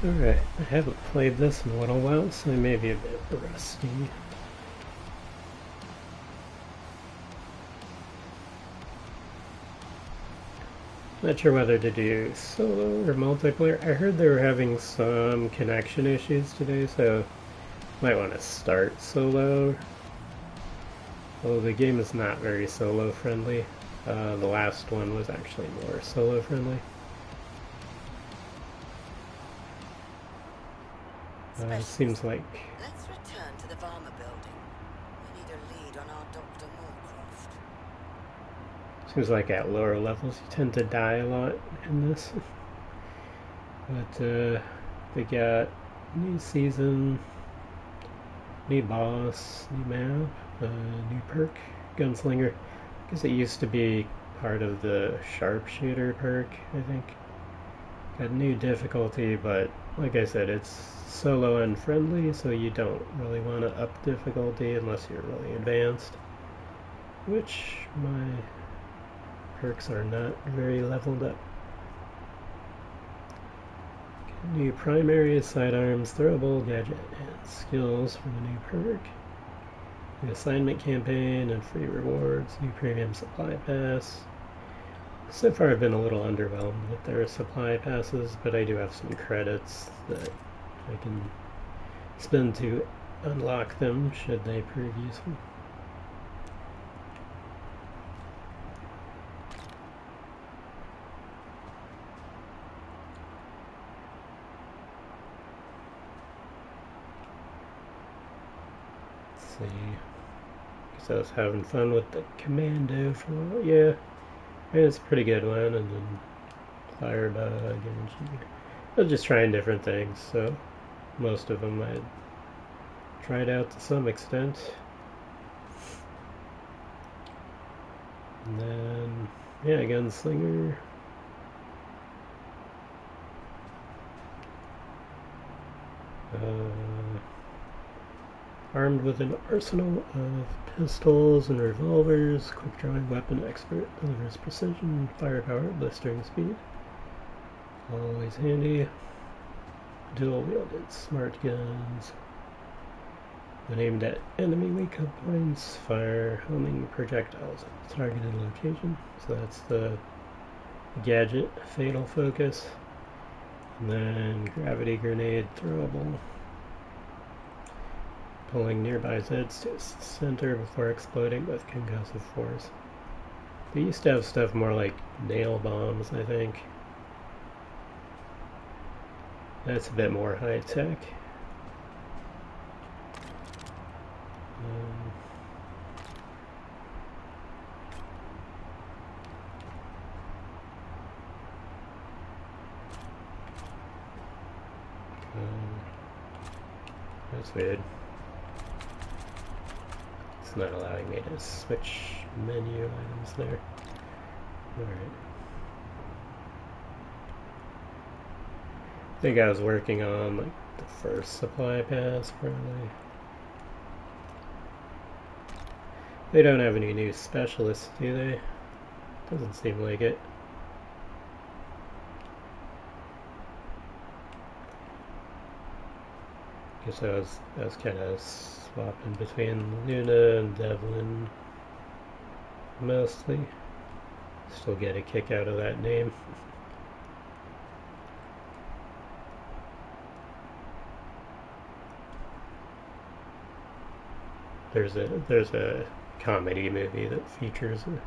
Alright, I haven't played this in a little while, so I may be a bit rusty. Not sure whether to do solo or multiplayer. I heard they were having some connection issues today, so might want to start solo. Although the game is not very solo friendly. The last one was actually more solo friendly. It seems like... Let's return to the Varma building. We need a lead on our Dr. Moorcroft. Seems like at lower levels you tend to die a lot in this. But they got new season, new boss, new map, new perk, Gunslinger. I guess it used to be part of the sharpshooter perk, I think. Got new difficulty, but like I said, it's solo and friendly, so you don't really want to up difficulty unless you're really advanced. Which my perks are not very leveled up. New primary, sidearms, throwable, gadget, and skills for the new perk. New assignment campaign and free rewards. New premium supply pass. So far I've been a little underwhelmed with their supply passes, but I do have some credits that I can spend to unlock them should they prove useful. See. So I was having fun with the commando for a while. Yeah, it's a pretty good one. And then firebug and I was just trying different things. So most of them I tried out to some extent. And then yeah, Gunslinger. Armed with an arsenal of pistols and revolvers, quick-drawing weapon expert, delivers precision, firepower, blistering speed. Always handy. Dual-wielded smart guns. When aimed at enemy weak points, fire homing projectiles at a targeted location. So that's the gadget, fatal focus. And then gravity grenade, throwable. Pulling nearby Zeds to its center before exploding with concussive force. They used to have stuff more like nail bombs, I think. That's a bit more high tech. That's weird. It's not allowing me to switch menu items there. Alright. I think I was working on like the first supply pass probably. They don't have any new specialists, do they? Doesn't seem like it. Guess I was kind of swapping between Luna and Devlin mostly. Still get a kick out of that name. There's a comedy movie that features a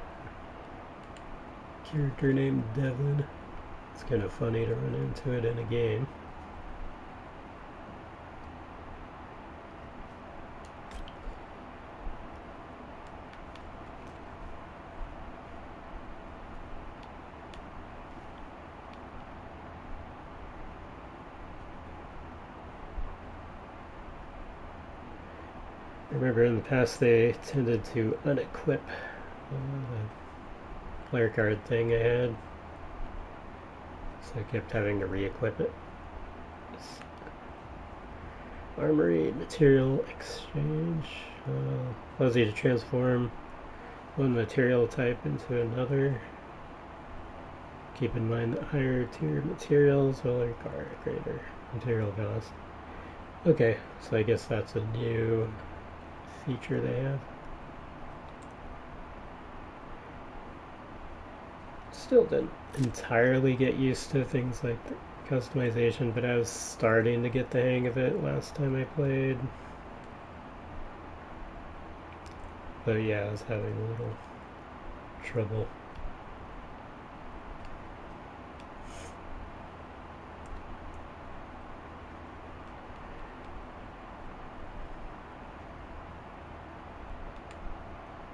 character named Devlin. It's kind of funny to run into it in a game. I remember in the past they tended to unequip the player card thing I had, so I kept having to re-equip it. Armory material exchange allows you to transform one material type into another. Keep in mind that higher tier materials will require greater material cost. Okay, so I guess that's a new feature they have. Still didn't entirely get used to things like the customization, but I was starting to get the hang of it last time I played. But yeah, I was having a little trouble.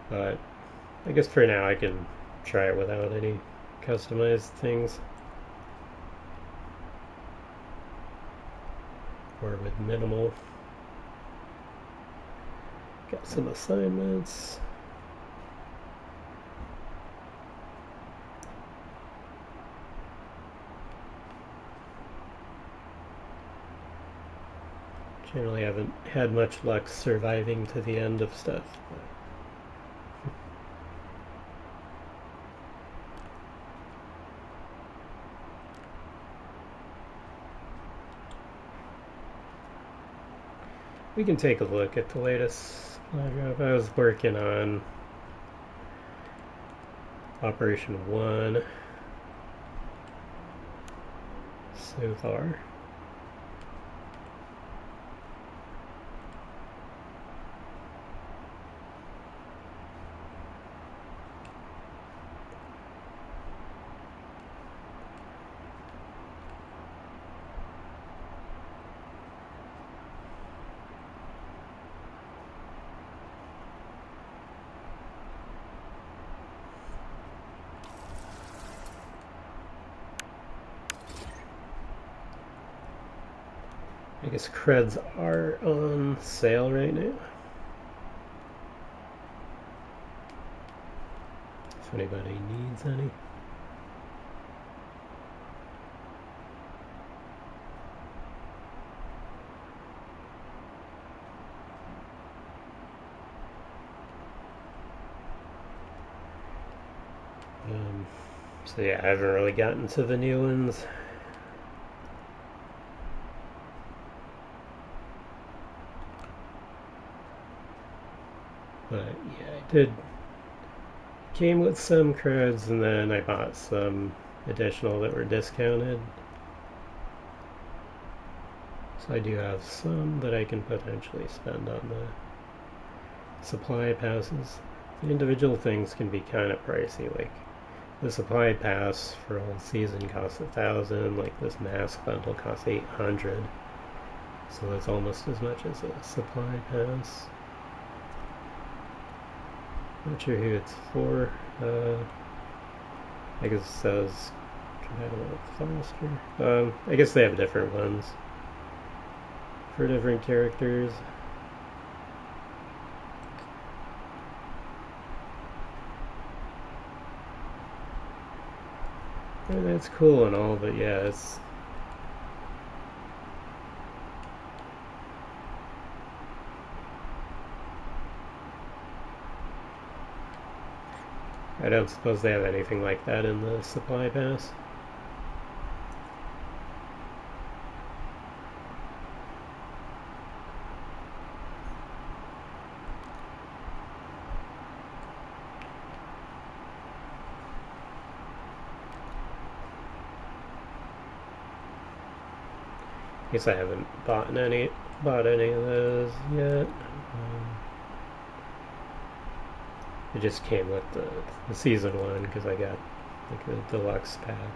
But I guess for now I can try it without any customized things. Or with minimal. Got some assignments. Generally haven't had much luck surviving to the end of stuff. We can take a look at the latest supply drop. I was working on Operation 1 so far. I guess creds are on sale right now. If anybody needs any. So yeah, I haven't really gotten to the new ones. But yeah, I did. Came with some creds, and then I bought some additional that were discounted. So I do have some that I can potentially spend on the supply passes. The individual things can be kind of pricey. Like the supply pass for a whole season costs 1,000. Like this mask bundle costs 800. So that's almost as much as a supply pass. Not sure who it's for. I guess it says compatible with Foster. I guess they have different ones for different characters. And that's cool and all, but yeah, it's I don't suppose they have anything like that in the supply pass. Guess I haven't bought any of those yet. It just came with the season one because I got like a deluxe pack.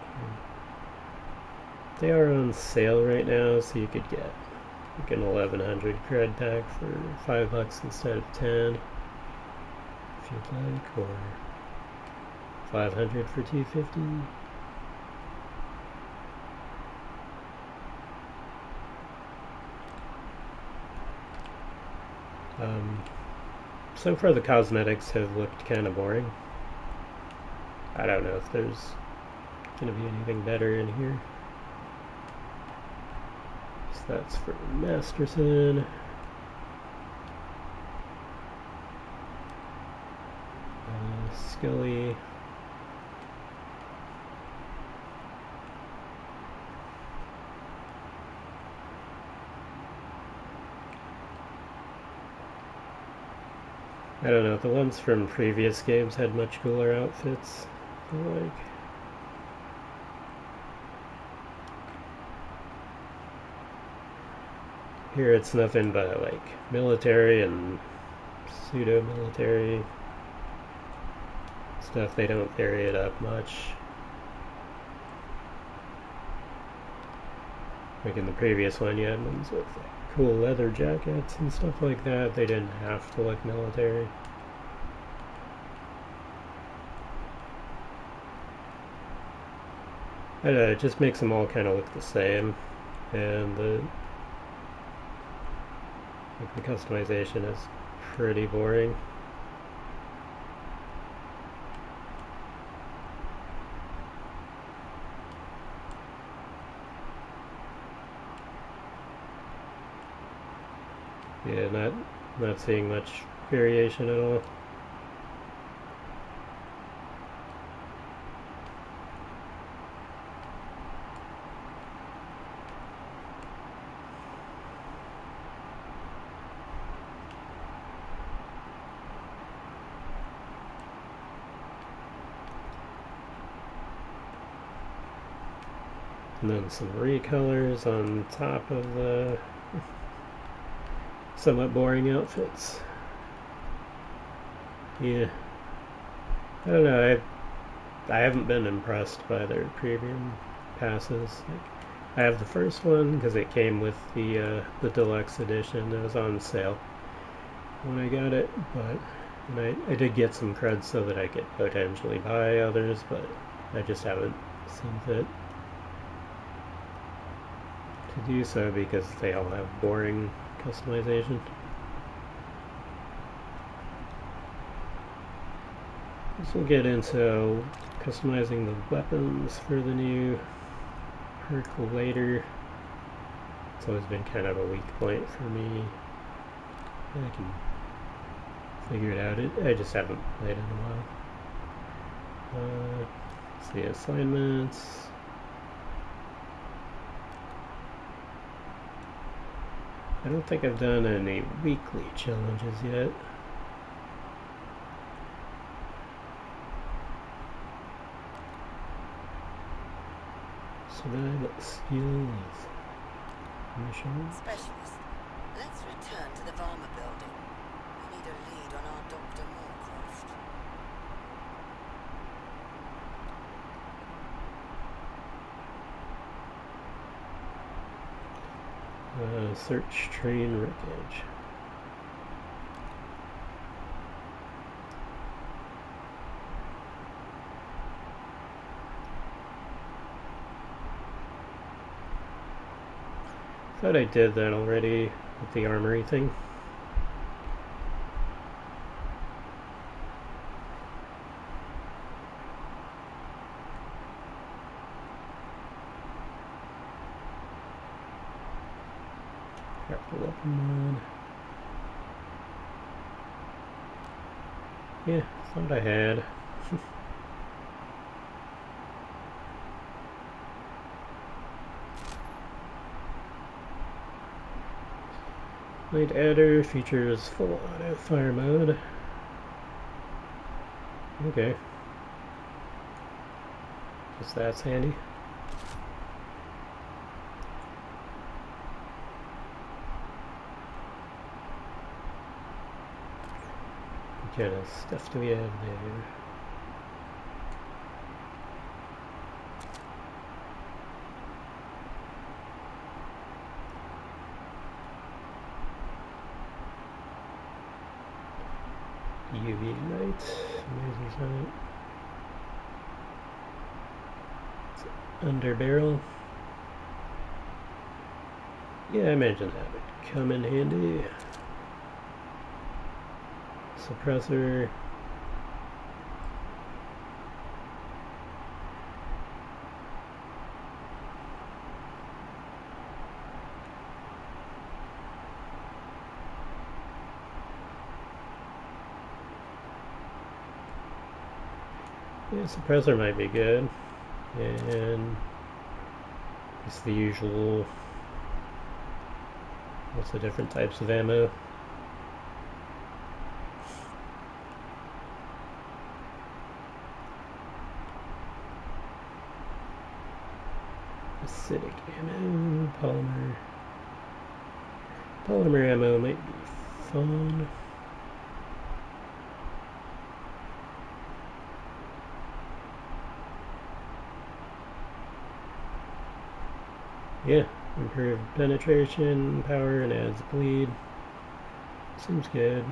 They are on sale right now, so you could get like an 1100 cred pack for $5 instead of 10, if you'd like, or 500 for 250. So far the cosmetics have looked kind of boring. I don't know if there's going to be anything better in here. So that's for Masterson. Scully. I don't know, the ones from previous games had much cooler outfits, I feel like. Here it's nothing but like military and pseudo-military stuff. They don't vary it up much. Like in the previous one, you had ones with like cool leather jackets and stuff like that. They didn't have to look military. I don't know, it just makes them all kind of look the same, and the customization is pretty boring. Yeah, not seeing much variation at all. And then some recolors on top of the somewhat boring outfits. Yeah, I don't know. I haven't been impressed by their premium passes. Like, I have the first one because it came with the deluxe edition. It was on sale when I got it, but and I did get some creds so that I could potentially buy others, but I just haven't seen fit to do so because they all have boring customization. This will get into customizing the weapons for the new perk later. It's always been kind of a weak point for me. I can figure it out. I just haven't played in a while. Let's see, assignments. I don't think I've done any weekly challenges yet. Survival skills. Mission. Specialist, let's return to the Varma building. We need a lead on our Dr. Moorcroft. Search train wreckage. Thought I did that already with the armory thing. Craft weapon mod. Yeah, thought I had. Light adder features full auto fire mode. Okay. Guess that's handy. What kind of stuff do we have there? UV light, laser sight. Under barrel. Yeah, I imagine that would come in handy. Suppressor. Yeah, suppressor might be good. And it's the usual. What's the different types of ammo? Acidic ammo, polymer ammo might be fun. Yeah, improved penetration, power, and adds bleed. Seems good.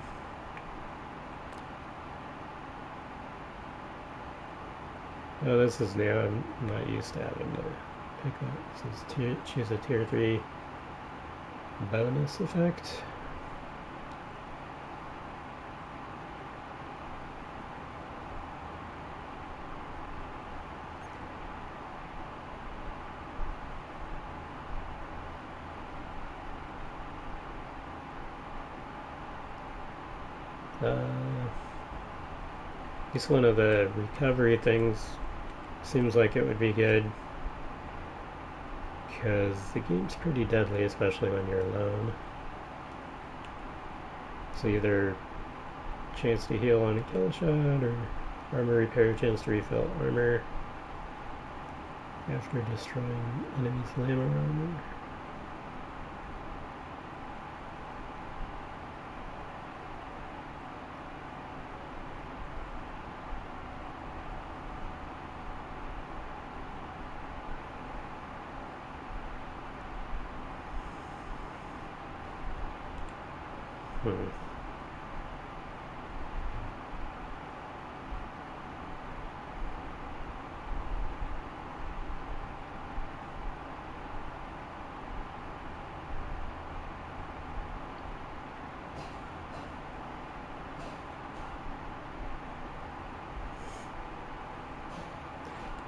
Oh, this is new. I'm not used to having to pick that. This is choose a tier 3 bonus effect. At least one of the recovery things seems like it would be good, because the game's pretty deadly, especially when you're alone. So either chance to heal on a kill shot, or armor repair, chance to refill armor after destroying enemies' lamb armor.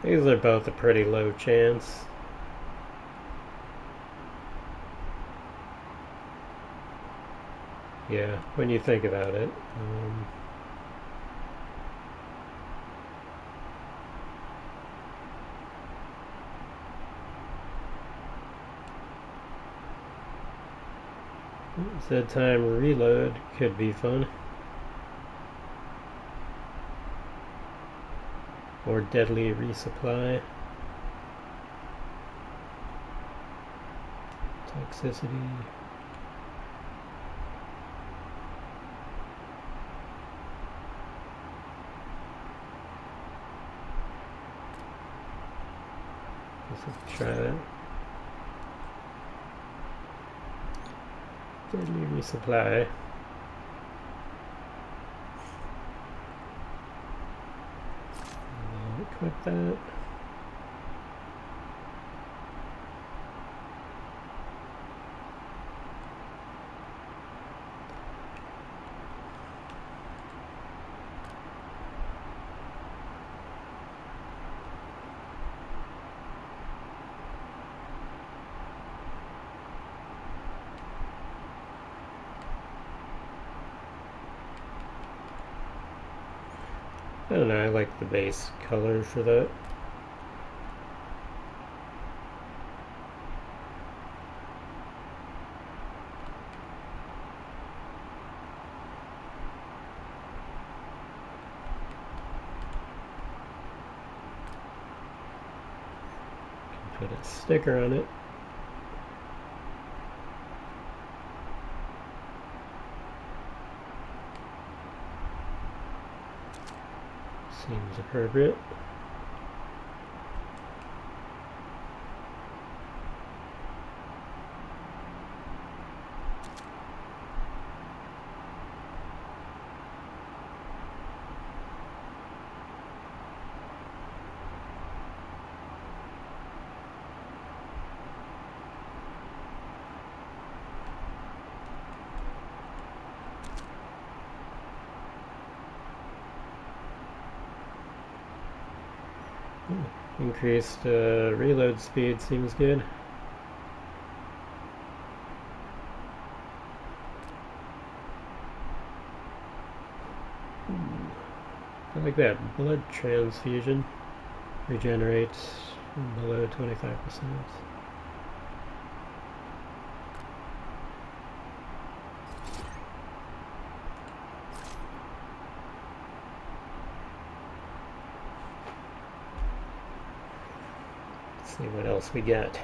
These are both a pretty low chance. Yeah, when you think about it. Said time reload could be fun. Or deadly resupply. Toxicity. Let's try that. Deadly resupply. Equip that. I don't know, I like the base color for that. Put a sticker on it. Seems appropriate. Increased reload speed seems good. I like that. Blood transfusion. Regenerates below 25%. See what else we get.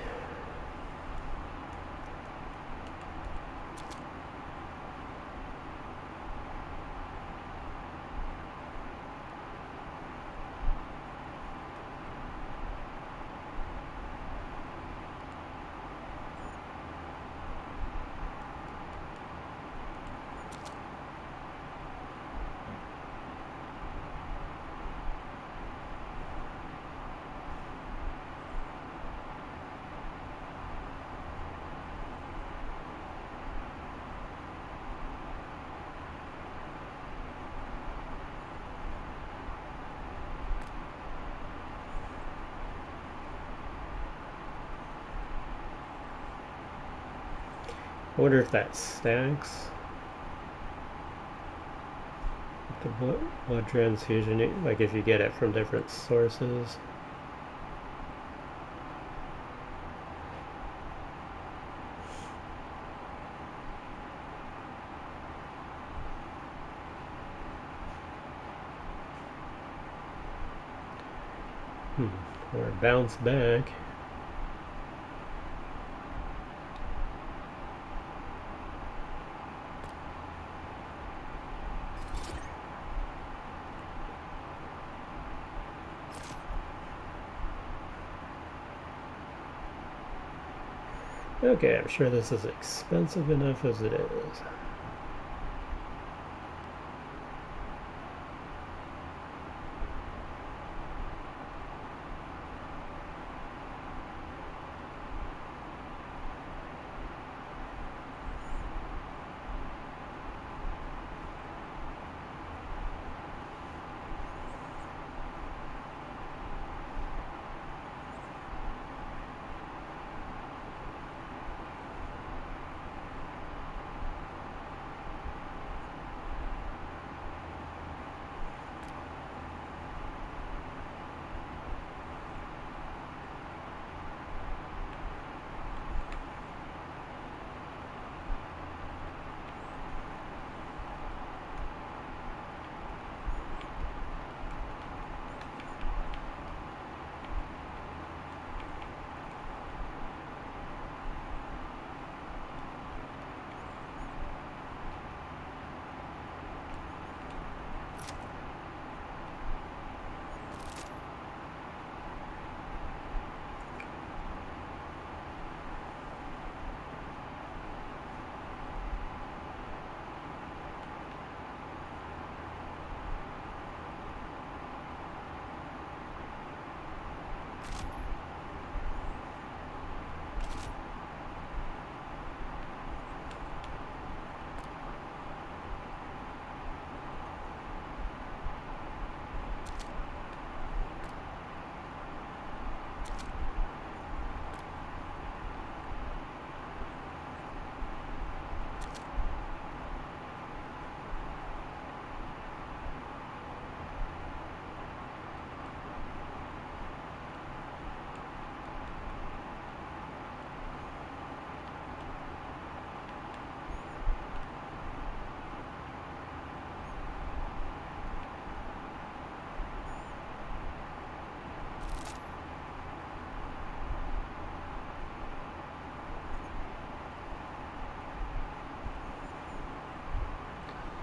I wonder if that stacks. The blood transfusion, like if you get it from different sources. Or bounce back. Okay, I'm sure this is expensive enough as it is.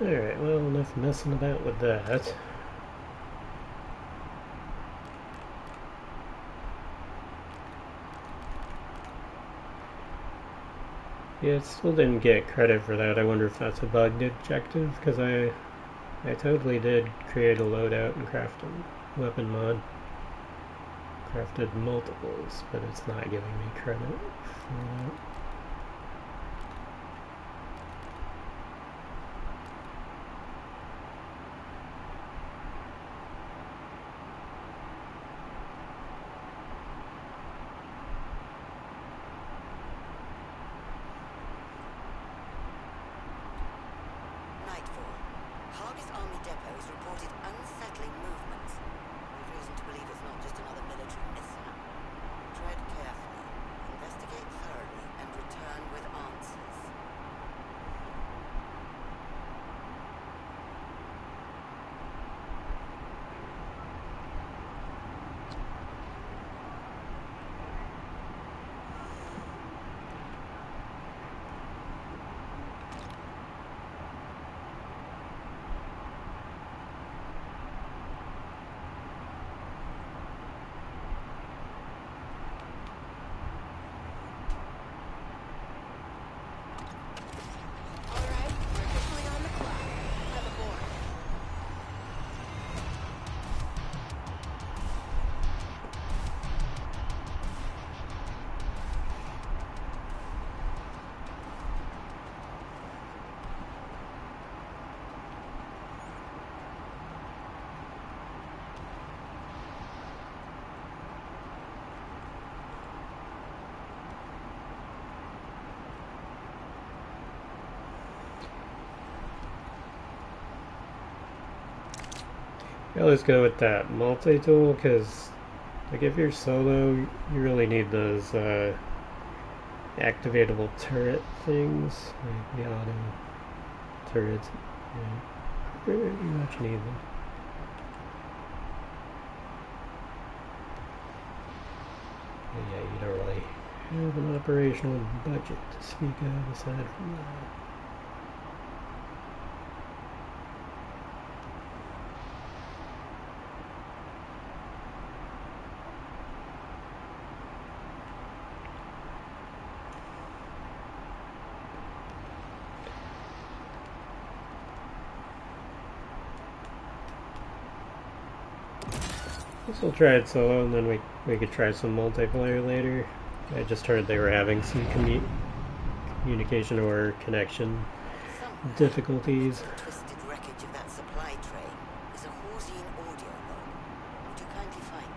Alright, well, enough messing about with that. Yeah, it still didn't get credit for that. I wonder if that's a bugged objective, because I totally did create a loadout and craft a weapon mod. Crafted multiples, but it's not giving me credit for that. Nightfall. Harvest Army depots reported unsettling movements. We've reason to believe it's not just another military mishap. Tread carefully, investigate thoroughly, and return with answers. I always go with that multi-tool because, like, if you're solo, you really need those activatable turret things, like the auto turrets. Yeah, pretty much need them. But yeah, you don't really have an operational budget to speak of aside from that. Guess we'll try it solo, and then we could try some multiplayer later. I just heard they were having some communication or connection Somewhere, difficulties. next to the twisted wreckage of that supply train, is a Horsian audio log. Would you kindly find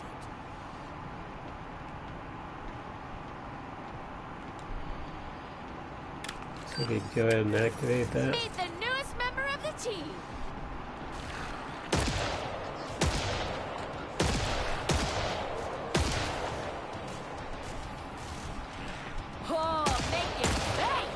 it? So we could go ahead and activate that. Meet the newest member of the team. Oh, make it bang!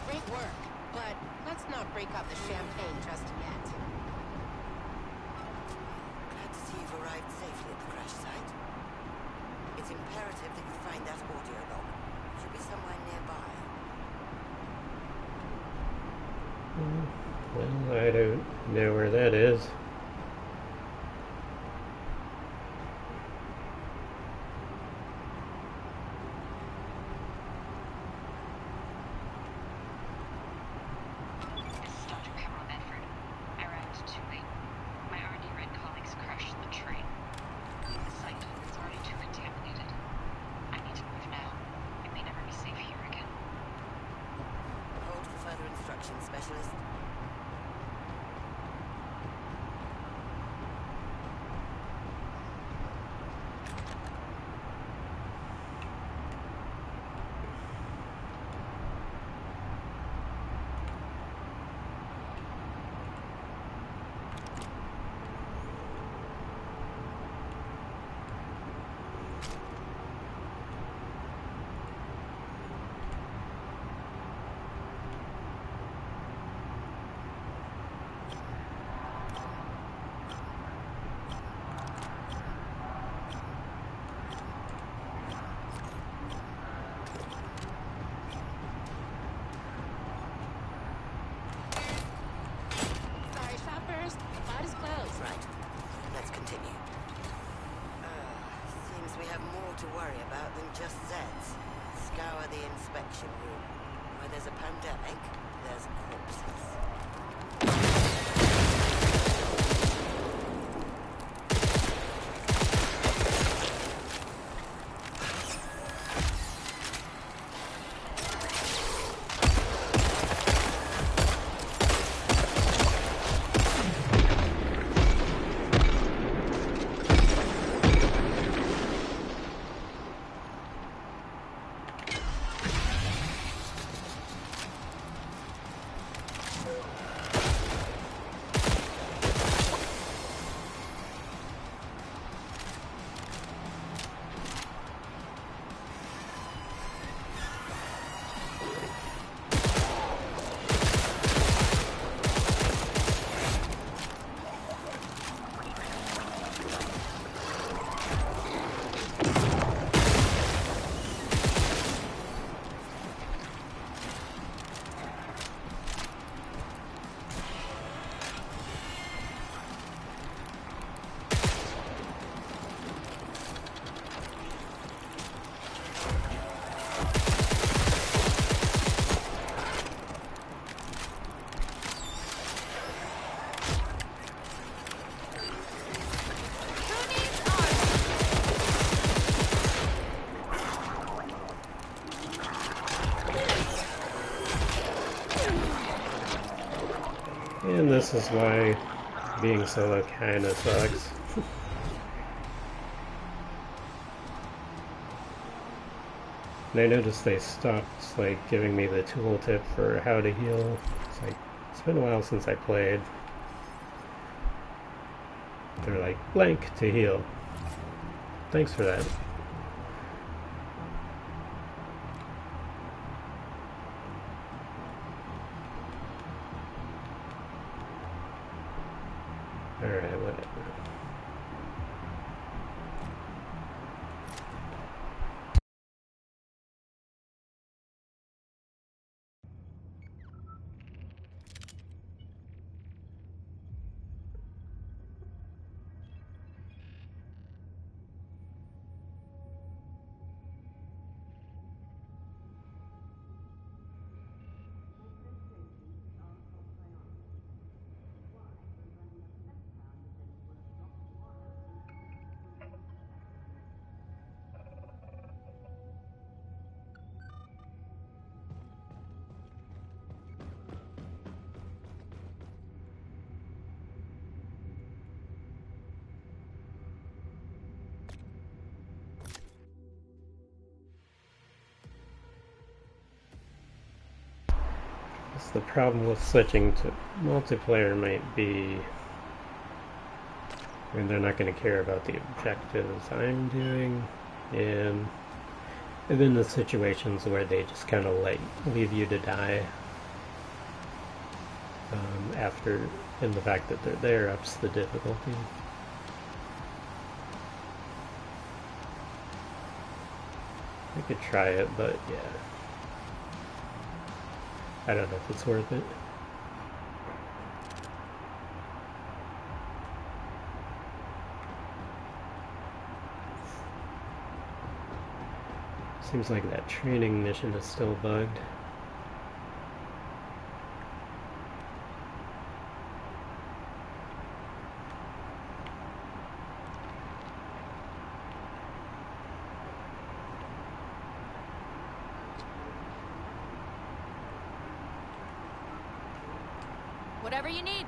Great work, but let's not break out the champagne just yet. Glad to see you've arrived safely at the crash site. It's imperative that you find that audio log. It should be somewhere nearby. Well, I don't know where that is. This is Dr. Pamela Bedford. I arrived too late. My already red colleagues crashed the train. The site is already too contaminated. I need to move now. It may never be safe here again. Hold for further instructions, Specialist. Sorry, shoppers. Spot is closed. Right. Let's continue. Seems we have more to worry about than just Zeds. Scour the inspection room. Where there's a pandemic, there's corpses. this is why being solo kinda sucks. And I noticed they stopped like giving me the tooltip for how to heal. It's like it's been a while since I played. They're like blank to heal. Thanks for that. Alright, whatever. The problem with switching to multiplayer might be, I mean, they're not going to care about the objectives I'm doing, and then the situations where they just kind of like leave you to die after, and the fact that they're there ups the difficulty. I could try it, but yeah. I don't know if it's worth it. Seems like that training mission is still bugged. Whatever you need.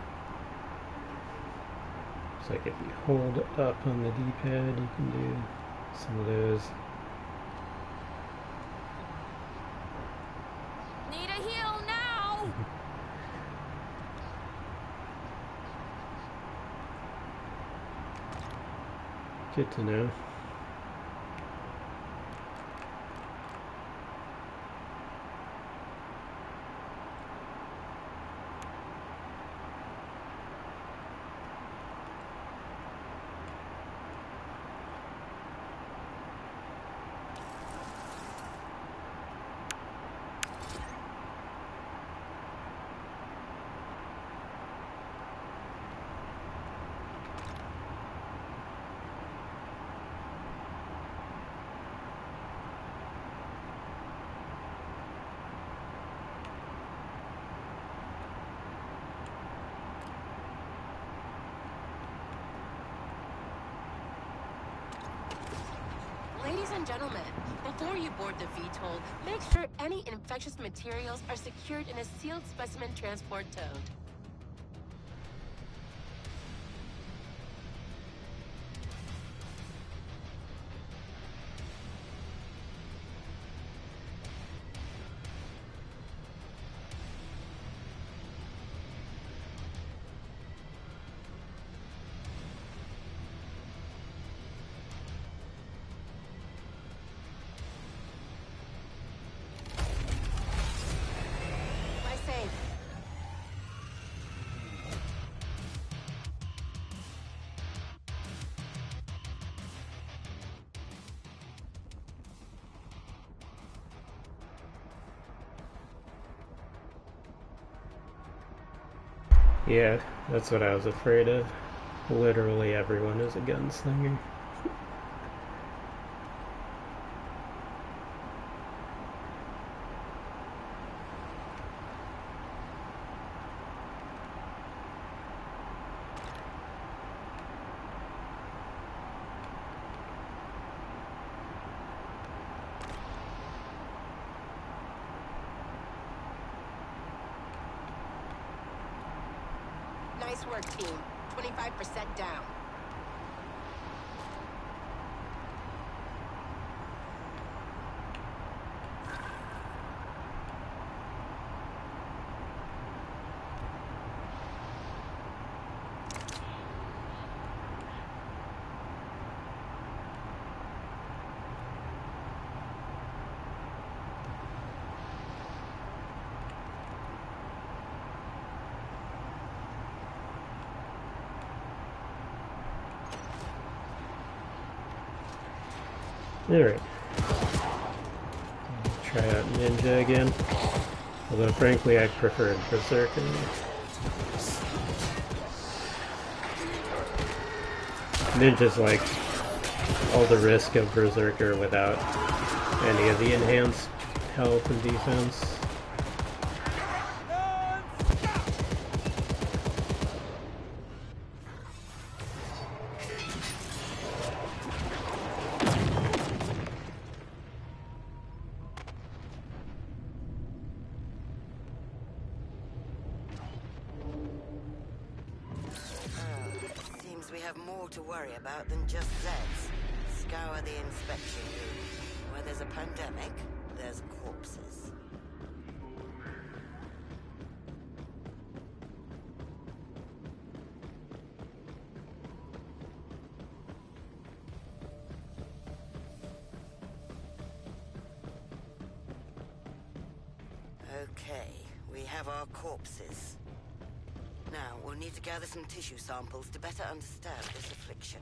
It's like if you hold up on the D-pad, you can do some of those. Need a heal now. Good to know. Ladies and gentlemen, before you board the VTOL, make sure any infectious materials are secured in a sealed specimen transport tote. Yeah, that's what I was afraid of. Literally everyone is a gunslinger. Nice work, team. 25% down. Alright. Try out Ninja again. Although frankly I preferred Berserker. Ninja's like all the risk of Berserker without any of the enhanced health and defense. We have more to worry about than just Zeds. Scour the inspection room. Where there's a pandemic, there's corpses. Okay, we have our corpses. Now, we'll need to gather some tissue samples to better understand this affliction.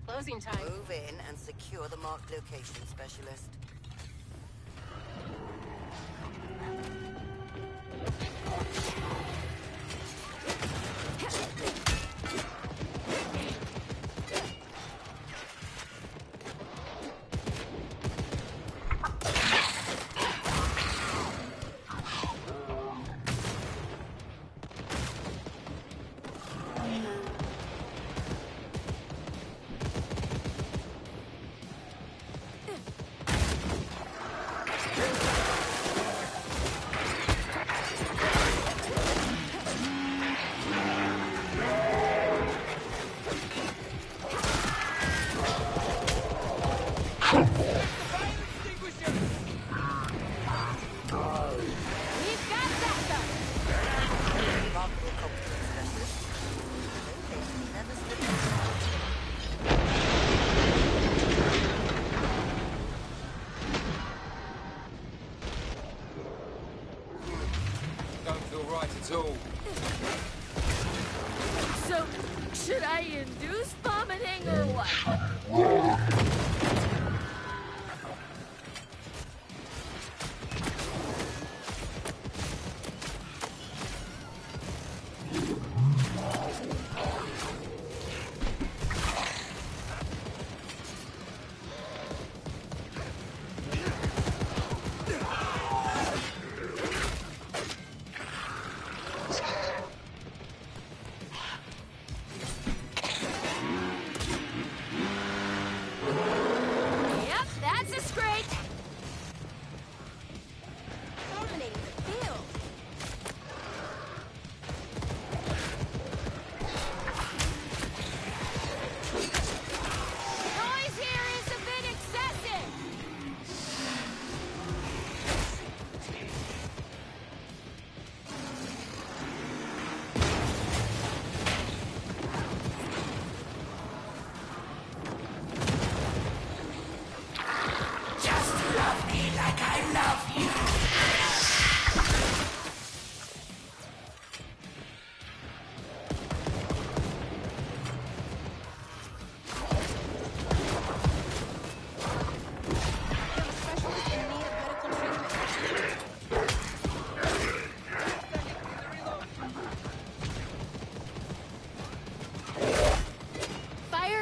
Closing time. Move in and secure the marked location, Specialist. So, should I induce vomiting or what?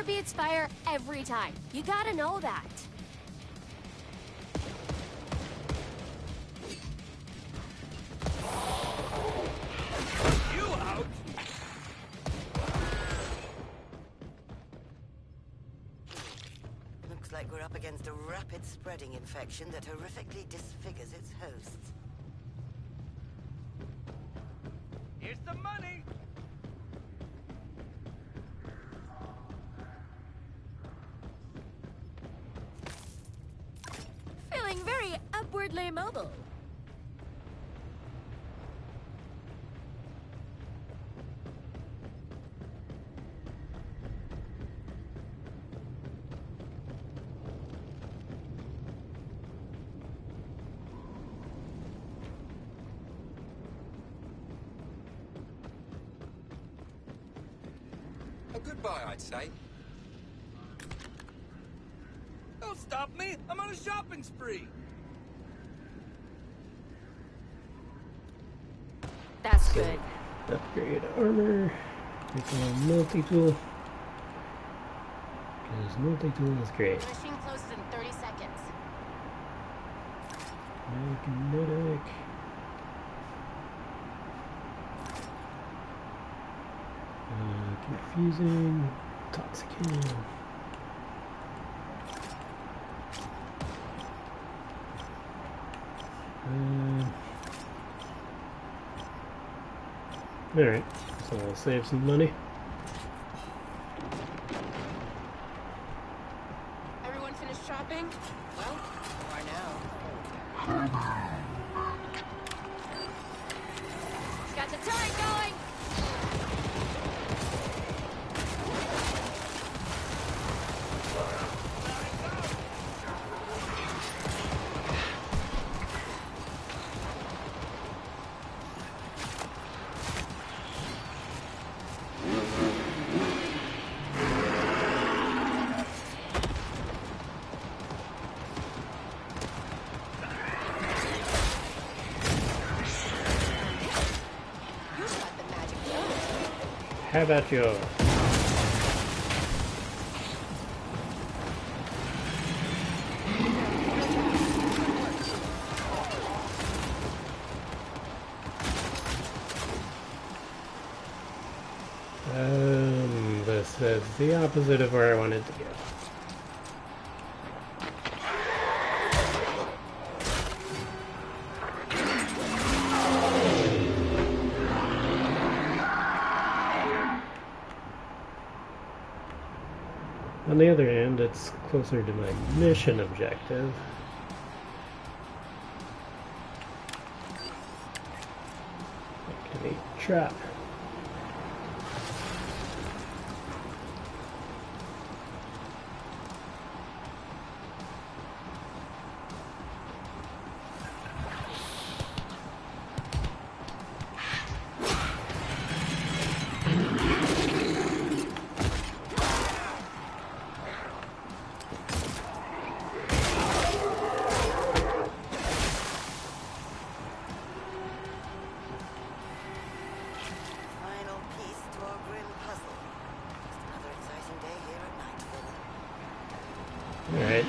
beats fire every time. You gotta know that. You out? Looks like we're up against a rapid spreading infection that horrifically disfigures its hosts. Here's some money. Feeling very upwardly mobile. A goodbye, I'd say. Don't stop me. I'm on a shopping spree. That's good. Upgrade armor. Make a multi-tool. Because multi-tool is great. Machine closes in 30 seconds. Magnetic. Confusing. Intoxicating. Alright, so I'll save some money. Everyone finished shopping? Well, you are now. Got the turret going. How about you? This is the opposite of where I wanted to go. On the other hand, it's closer to my mission objective. Activate trap. Final piece to our grim puzzle. Just another exciting day here at Nightfall. Alright,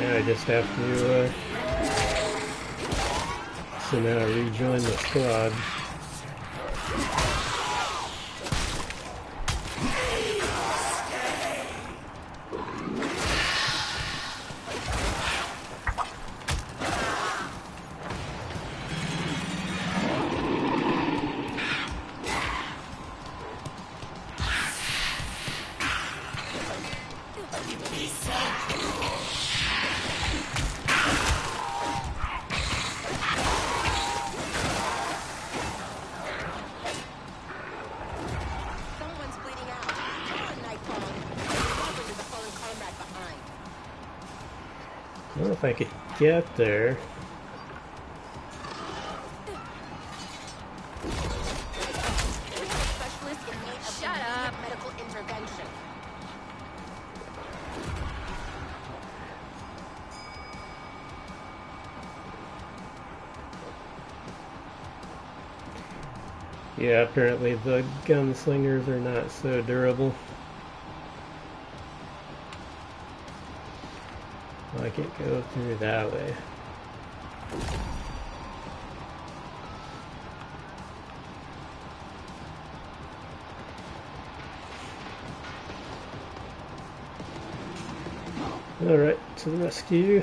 now I just have to, so now I rejoin the squad. Someone's bleeding out. Come on, Nightfall. Welcome to the fallen comrade behind. I don't know if I could get there. We have a specialist in need of Shut immediate up. medical intervention. Yeah, apparently the gunslingers are not so durable. I can't go through that way. Alright, to the rescue.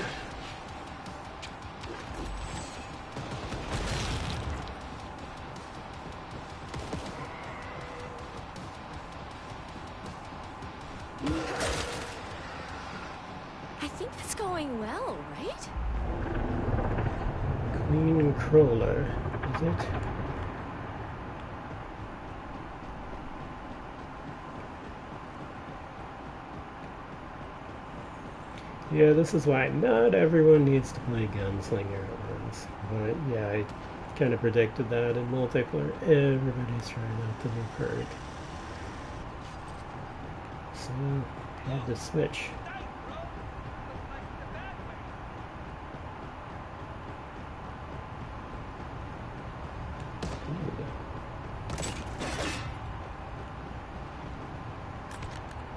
I think it's going well, right? Queen Crawler, is it? Yeah, this is why not everyone needs to play Gunslinger at once. But yeah, I kind of predicted that in multiplayer. Everybody's trying out the new perk. So, had to switch.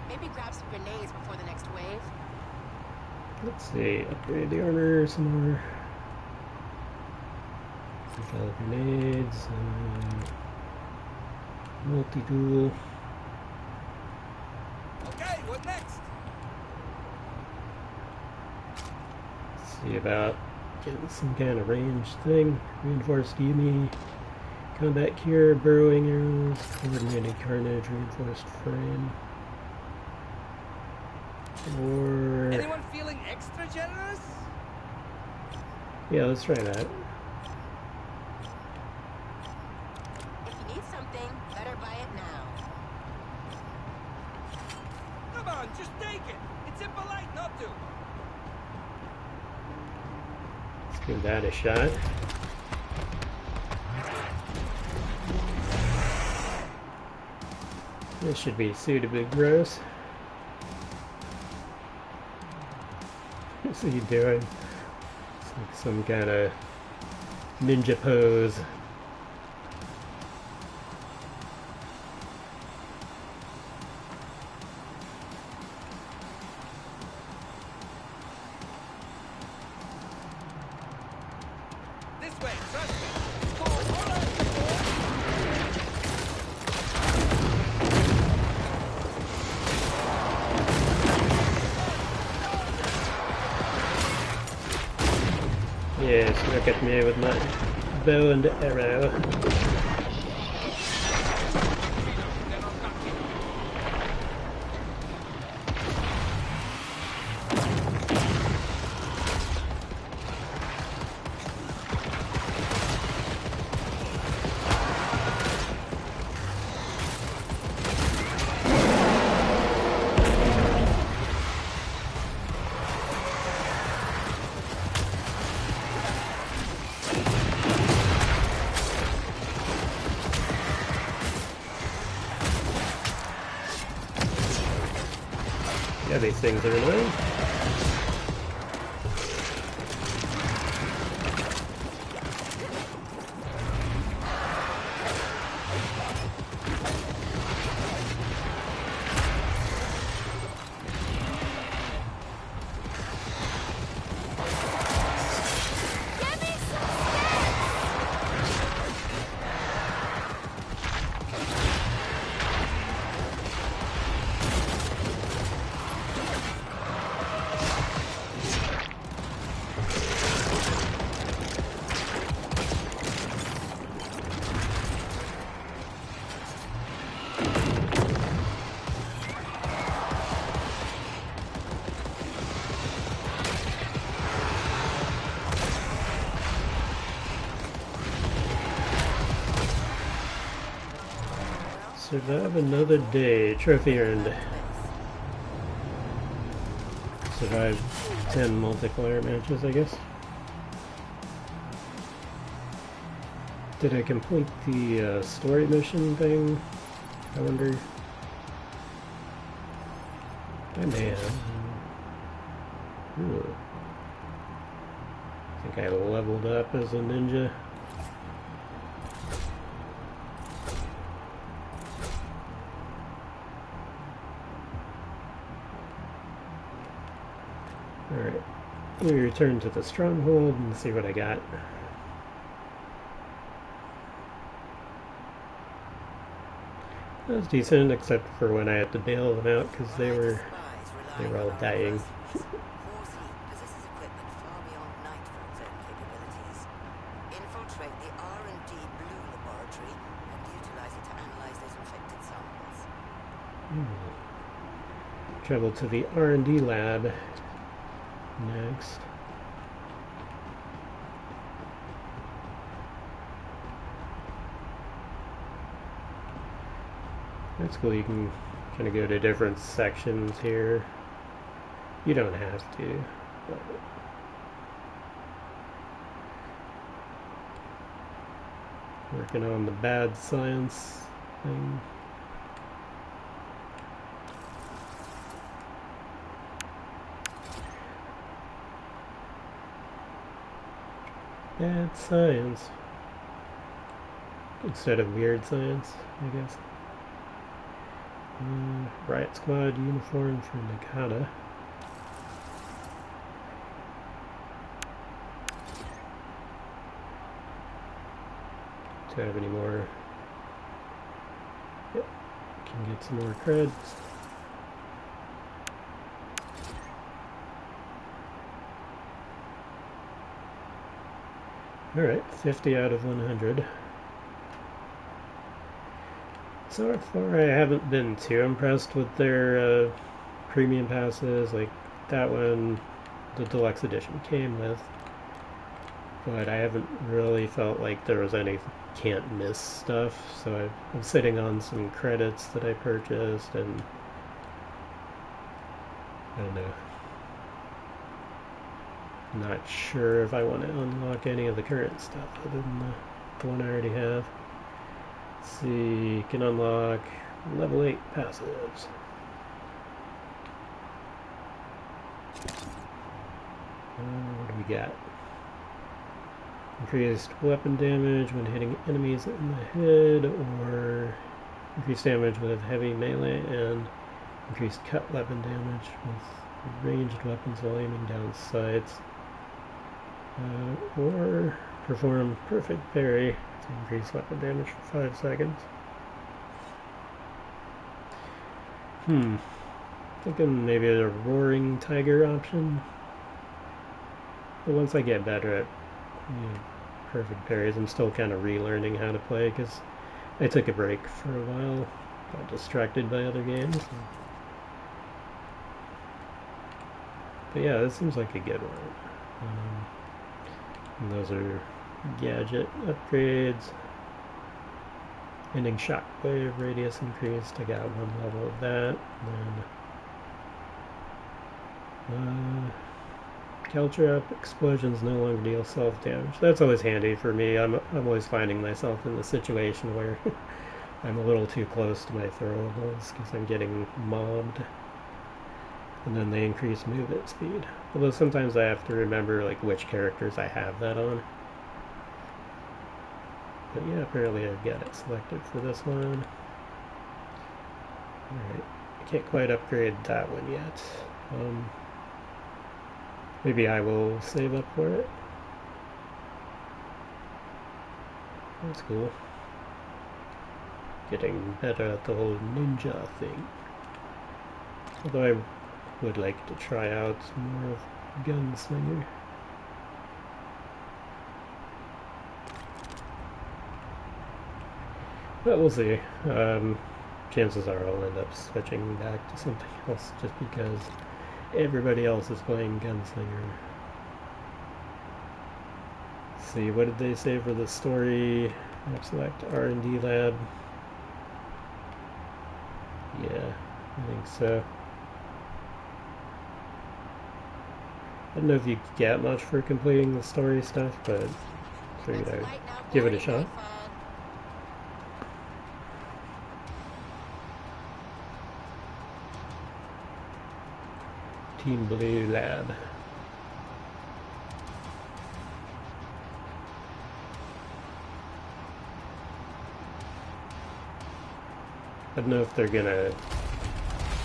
Maybe grab some grenades before the next wave. Let's see, upgrade the armor some more. Develop grenades, multi-tool. Okay, what next? See about getting some kind of ranged thing. Reinforced Uni, combat cure, burrowing arrows, coordinated carnage, reinforced frame. Or Anyone feeling extra generous? yeah, let's try that. If you need something, better buy it now. Come on, just take it. It's impolite not to. Let's give that a shot. This should be suitably gross. What's he doing? It's like some kind of ninja pose. This way, trust me. It's called Holland. Yes, look at me with my bow and arrow. Yeah, these things are annoying. Give me some Survive another day. Trophy earned. Survive 10 multiplayer matches, I guess. Did I complete the story mission thing? I wonder. I may have. Ooh. I think I leveled up as a ninja. Alright, We return to the stronghold and see what I got. That was decent, except for when I had to bail them out because they were all dying. Horsley possesses equipment far beyond Nightfall's own capabilities. Infiltrate the R&D Blue laboratory and utilize it to analyze those infected samples. Travel to the R&D lab next. That's cool, you can kind of go to different sections here. You don't have to. But working on the bad science thing. Bad science. Instead of weird science, I guess. Riot Squad uniform for Nakata. Do I have any more? Yep, can get some more creds. Alright, 50 out of 100. So far I haven't been too impressed with their premium passes, like that one the deluxe edition came with, but I haven't really felt like there was any can't miss stuff, so I'm sitting on some credits that I purchased, and I don't know. Not sure if I want to unlock any of the current stuff other than the one I already have. Let's see, you can unlock level 8 passives. What do we got? Increased weapon damage when hitting enemies in the head, or increased damage with heavy melee, and increased cut weapon damage with ranged weapons while aiming down sights. Or perform perfect parry to increase weapon damage for 5 seconds. Thinking maybe a roaring tiger option. But once I get better at perfect parries, I'm still kind of relearning how to play because I took a break for a while, got distracted by other games. But yeah, this seems like a good one. And those are gadget upgrades. Ending shockwave radius increased. I got 1 level of that. And then Caltrap explosions no longer deal self-damage. That's always handy for me. I'm always finding myself in the situation where I'm a little too close to my throwables because I'm getting mobbed. And then they increase movement speed. Although sometimes I have to remember like which characters I have that on. But yeah, apparently I've got it selected for this one. Alright, I can't quite upgrade that one yet. Maybe I will save up for it. That's cool. Getting better at the whole ninja thing. Although I would like to try out more of Gunslinger. But we'll see. Chances are I'll end up switching back to something else just because everybody else is playing Gunslinger. Let's see, what did they say for the story? Select R&D lab. Yeah, I think so. I don't know if you get much for completing the story stuff, but figured I'd give it a shot. Team Blue Lab. I don't know if they're gonna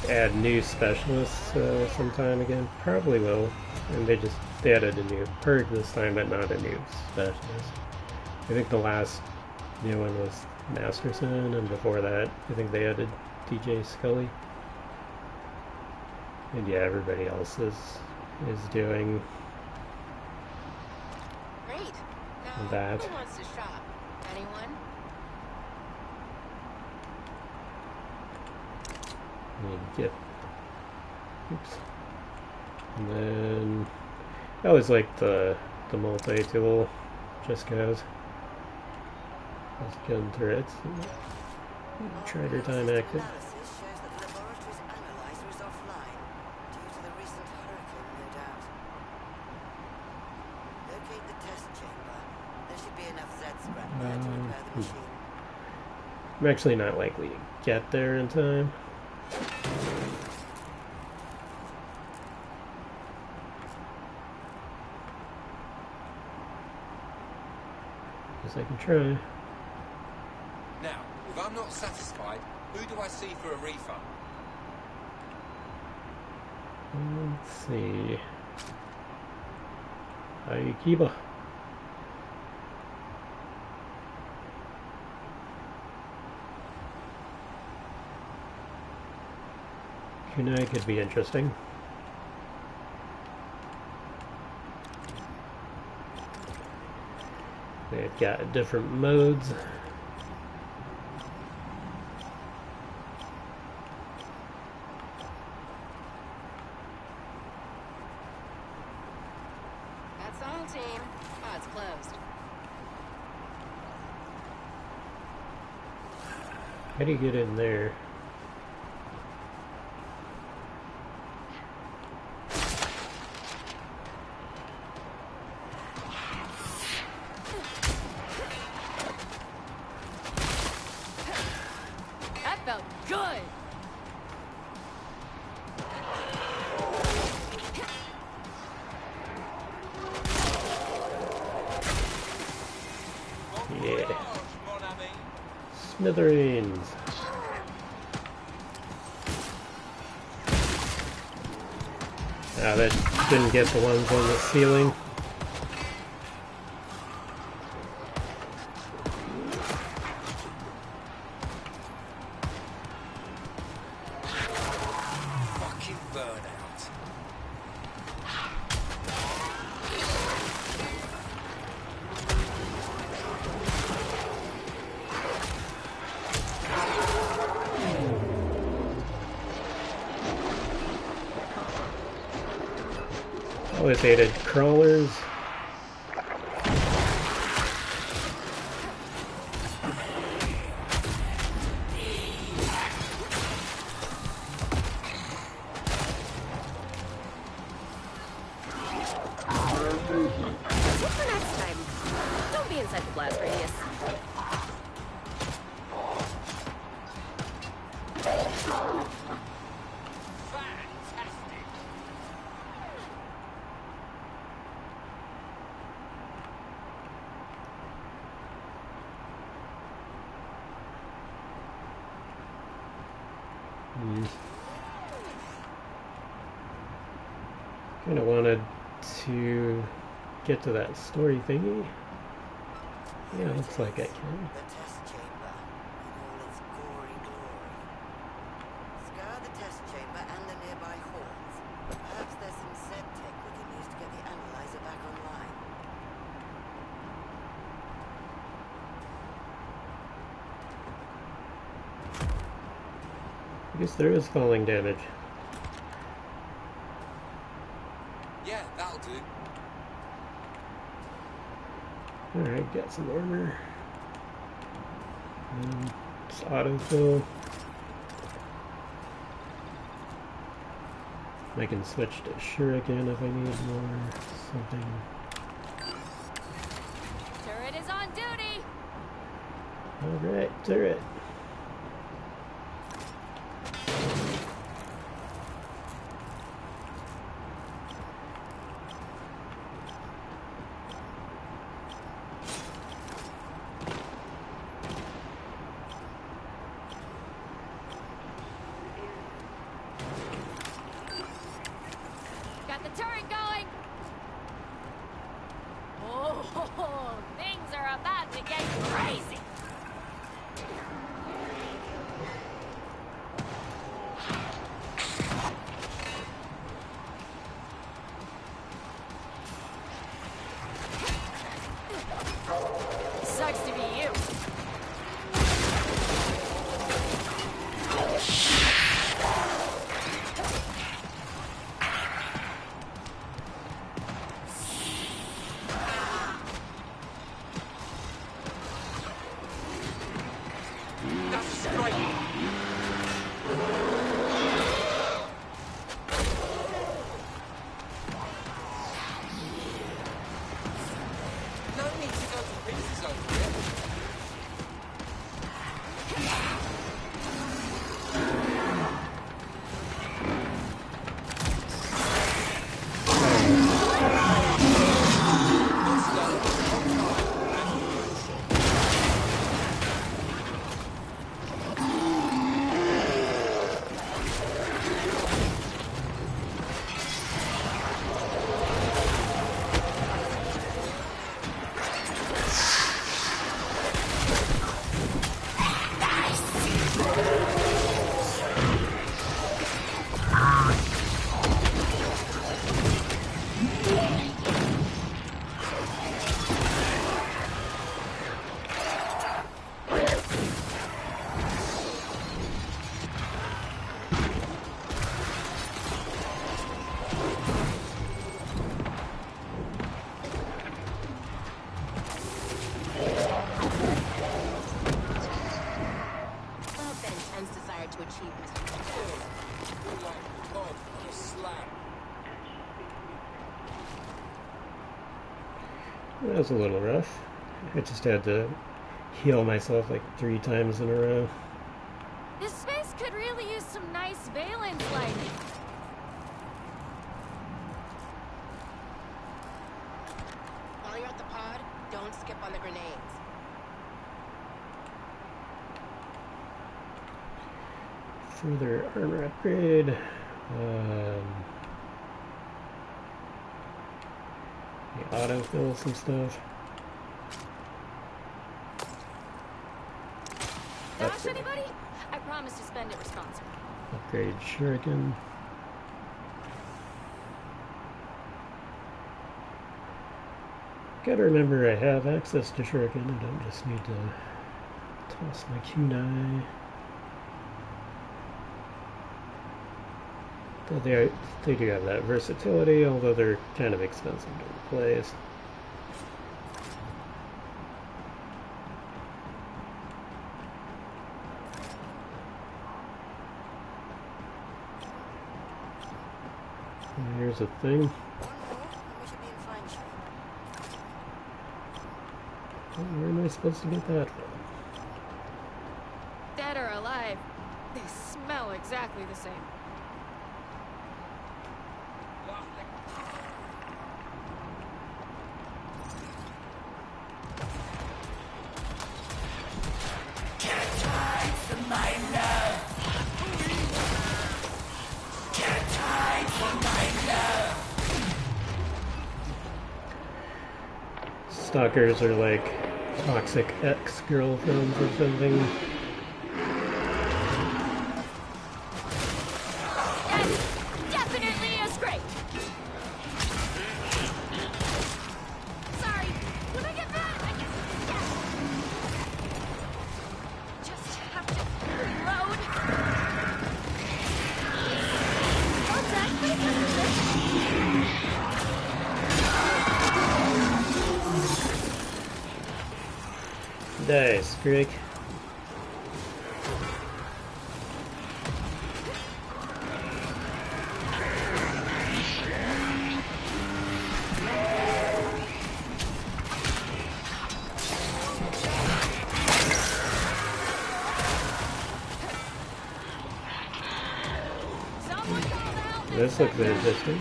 add new specialists sometime again. Probably will. And they added a new perk this time, but not a new specialist. I think the last new one was Masterson, and before that, I think they added DJ Scully. And yeah, everybody else is doing Great. Now, that. who wants to shop? Anyone? And get, oops. And then I always like the multi-tool, just goes. Those gun turrets. Tracker time active. Analysis shows that the laboratory's analyzer is offline due to the recent hurricane, no doubt. Locate the test chamber. There should be enough Z scrap there to repair the machine. I'm actually not likely to get there in time. Guess I can try. Now, if I'm not satisfied, who do I see for a refund? Let's see. Aikiba. Kunai could be interesting. They've got different modes. That's all, team. Pod's closed. How do you get in there? That felt good. Yeah. Smithereens. Ah, that didn't get the ones on the ceiling. Fucking burnout. Always hated crawlers. What's for next time? Don't be inside the blast radius. Fantastic. Kind of wanted to get to that story thingy. Yeah, looks like I can. The test chamber in all its gory glory. Scour the test chamber and the nearby halls. Perhaps there's some Z tech we can use to get the analyzer back online. I guess there is falling damage. Yeah, that'll do. Alright, got some armor. It's autofill. I can switch to Shuriken if I need more something. Turret is on duty. Alright, turret. turret going! Oh, things are about to get crazy! Sucks to be you. That's straight. No need to go to pieces over here. That was a little rough. I just had to heal myself like 3 times in a row. This space could really use some nice valence lighting. While you're at the pod, don't skip on the grenades. Further armor upgrade. Autofill some stuff. Dosh anybody? I promise to spend it responsibly. Upgrade shuriken. Gotta remember I have access to shuriken. I don't just need to toss my kunai. They do have that versatility, although they're kind of expensive to replace. Here's a thing. One more, and we should be in fine shape. Where am I supposed to get that from? Dead or alive, they smell exactly the same. Stalkers are like toxic ex-girlfriends or something. That's definitely a scrape. Sorry, when I get mad, I get just have to reload. Die, Scrig. This looks interesting.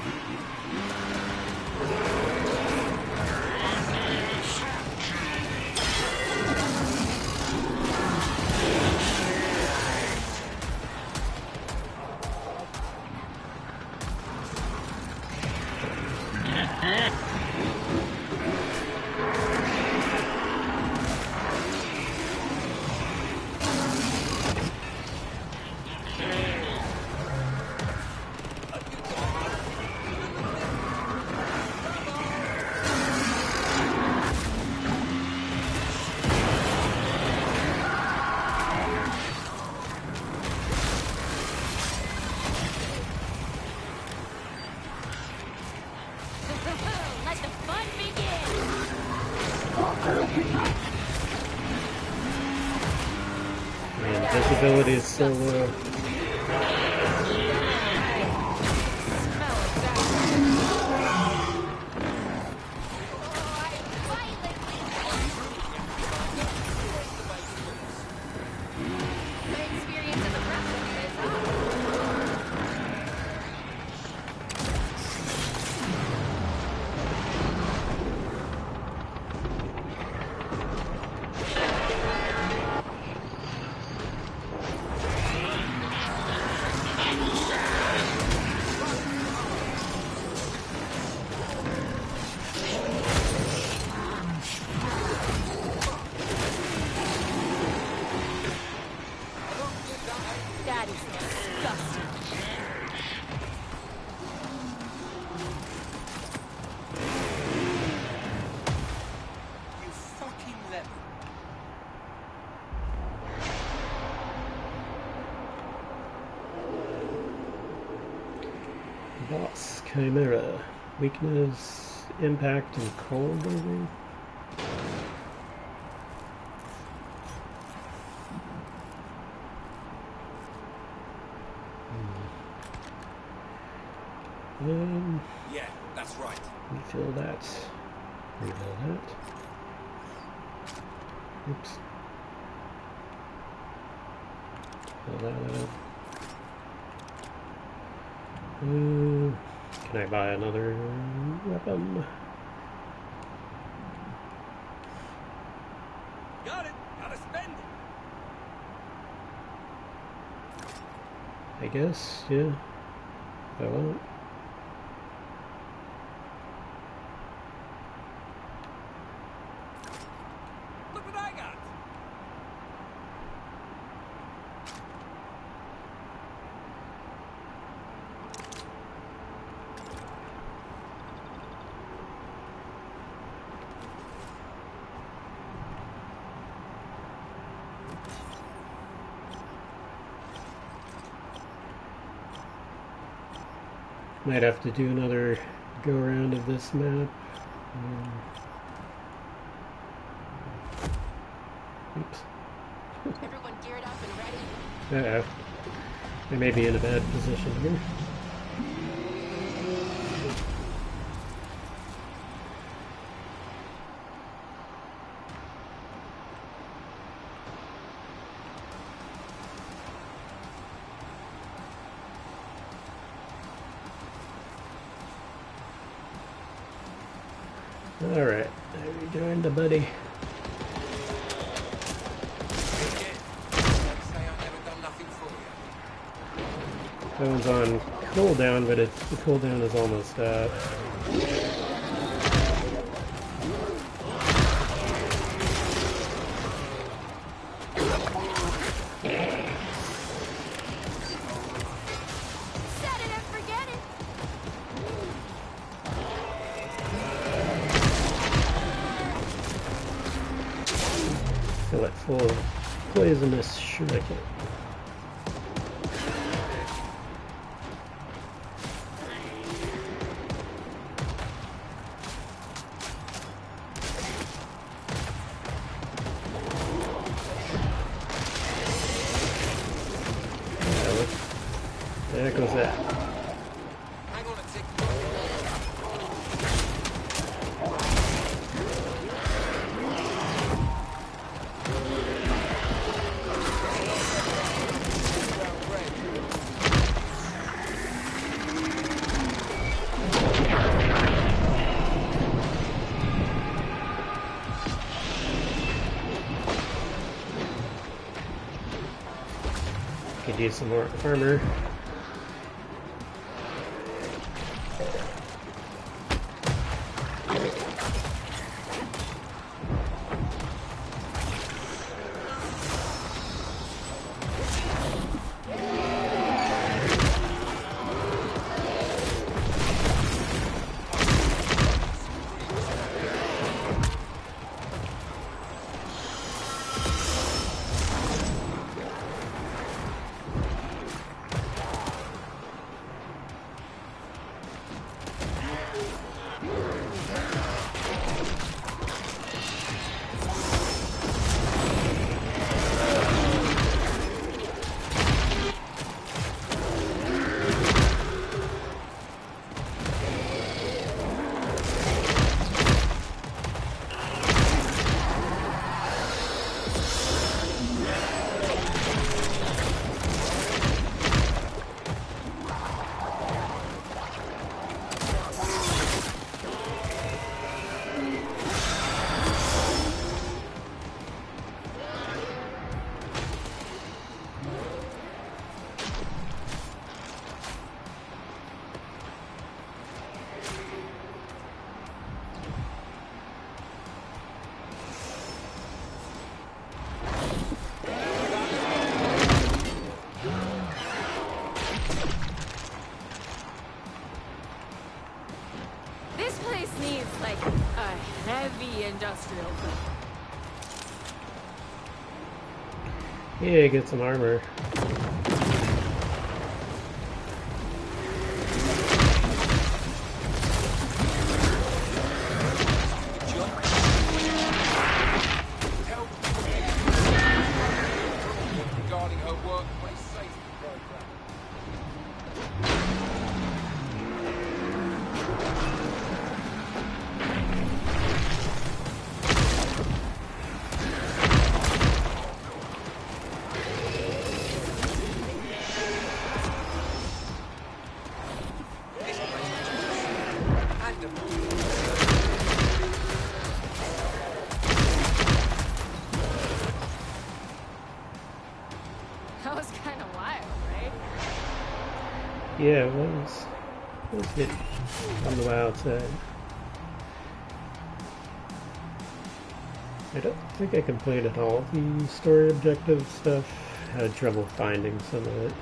Let the fun begin! Man, visibility is so low. That is disgusting. You fucking lemon. Boss Chimera. Weakness, impact, and cold, maybe? Yeah, that's right. Refill that. Refill that. Oops. Fill that up. Can I buy another weapon? Got it. Gotta spend it. I guess, yeah. If I want. Look what I got. Might have to do another go around of this map. Oops. Everyone geared up and ready? Uh-oh. I may be in a bad position here. Alright, I rejoined the buddy. Say I never done nothing for you. That one's on cooldown, but the cooldown is almost up. Set it and forget it! Fill it full of poisonous shuriken. There goes that. Hang on a tick. Could use some more armor. A heavy industrial belt. Yeah, get some armor. Regarding her workplace safety program. That was kind of wild, right? Yeah, it was. It was good on the wild side. I don't think I completed all the story objective stuff. I had trouble finding some of it.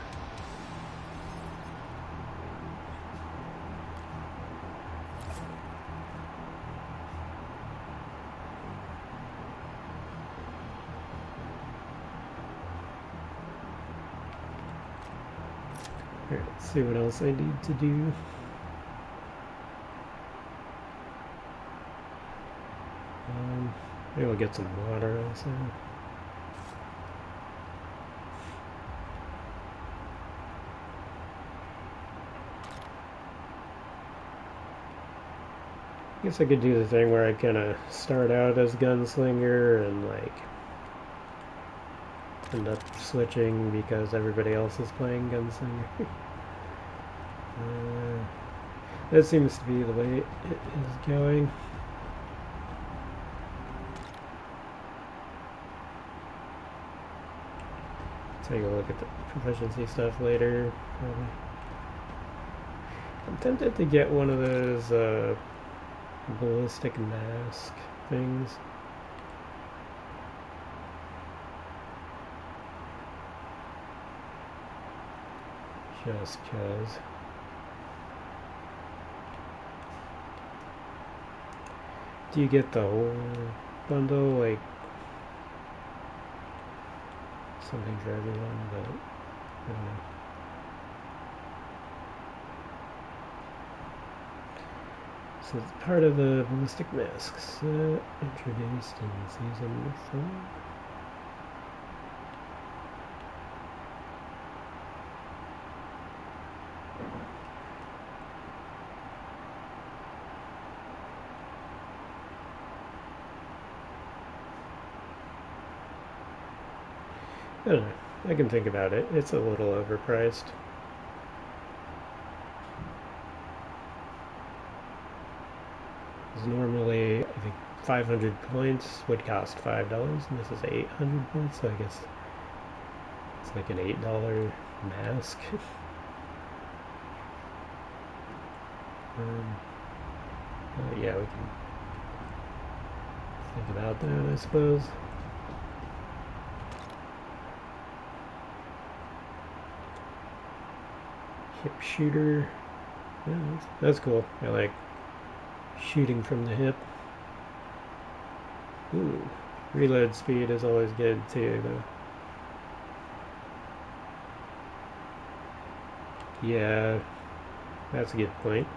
Alright, let's see what else I need to do. Maybe we'll get some water also. I guess I could do the thing where I kind of start out as Gunslinger and like end up switching because everybody else is playing Gunslinger. That seems to be the way it is going. Take a look at the proficiency stuff later, probably. I'm tempted to get one of those ballistic mask things. Just cause. Do you get the whole bundle, like something for everyone, but I don't know. So it's part of the ballistic mask set introduced in season 4. I don't know. I can think about it. It's a little overpriced. Because normally, I think 500 points would cost $5, and this is 800 points, so I guess it's like an $8 mask. Yeah, we can think about that, I suppose. Hip shooter. Yeah, that's cool. I like shooting from the hip. Ooh, reload speed is always good too, though. Yeah, that's a good point.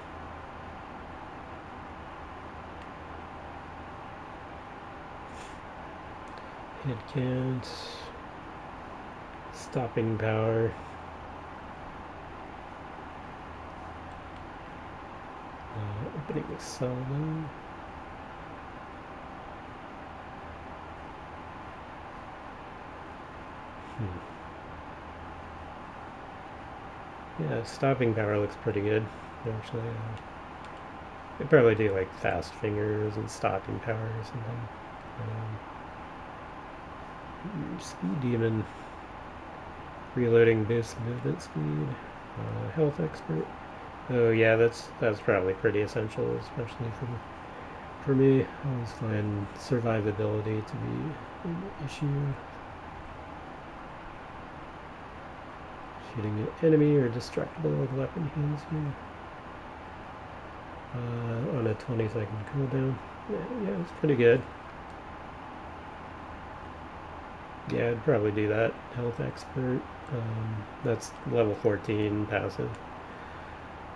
Hit count, stopping power. Opening the salvo. Yeah, stopping power looks pretty good, actually. They probably do like fast fingers and stopping power or something. Speed demon. Reloading boost movement speed. Health expert. Oh yeah, that's probably pretty essential, especially for me. I always find survivability to be an issue. Shooting an enemy or destructible with weapon hands here. on a 20-second cooldown. Yeah, it's pretty good. Yeah, I'd probably do that. Health expert. That's level 14 passive.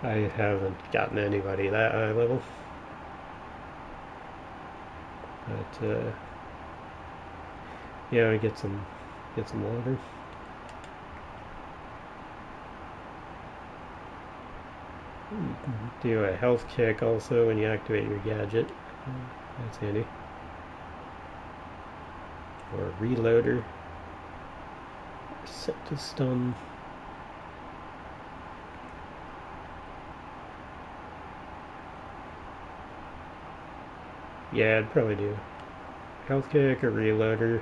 I haven't gotten anybody that high level. But yeah, I get some water. You can do a health kick also when you activate your gadget. That's handy. Or a reloader. Set to stun. Yeah, I'd probably do health kick or reloader.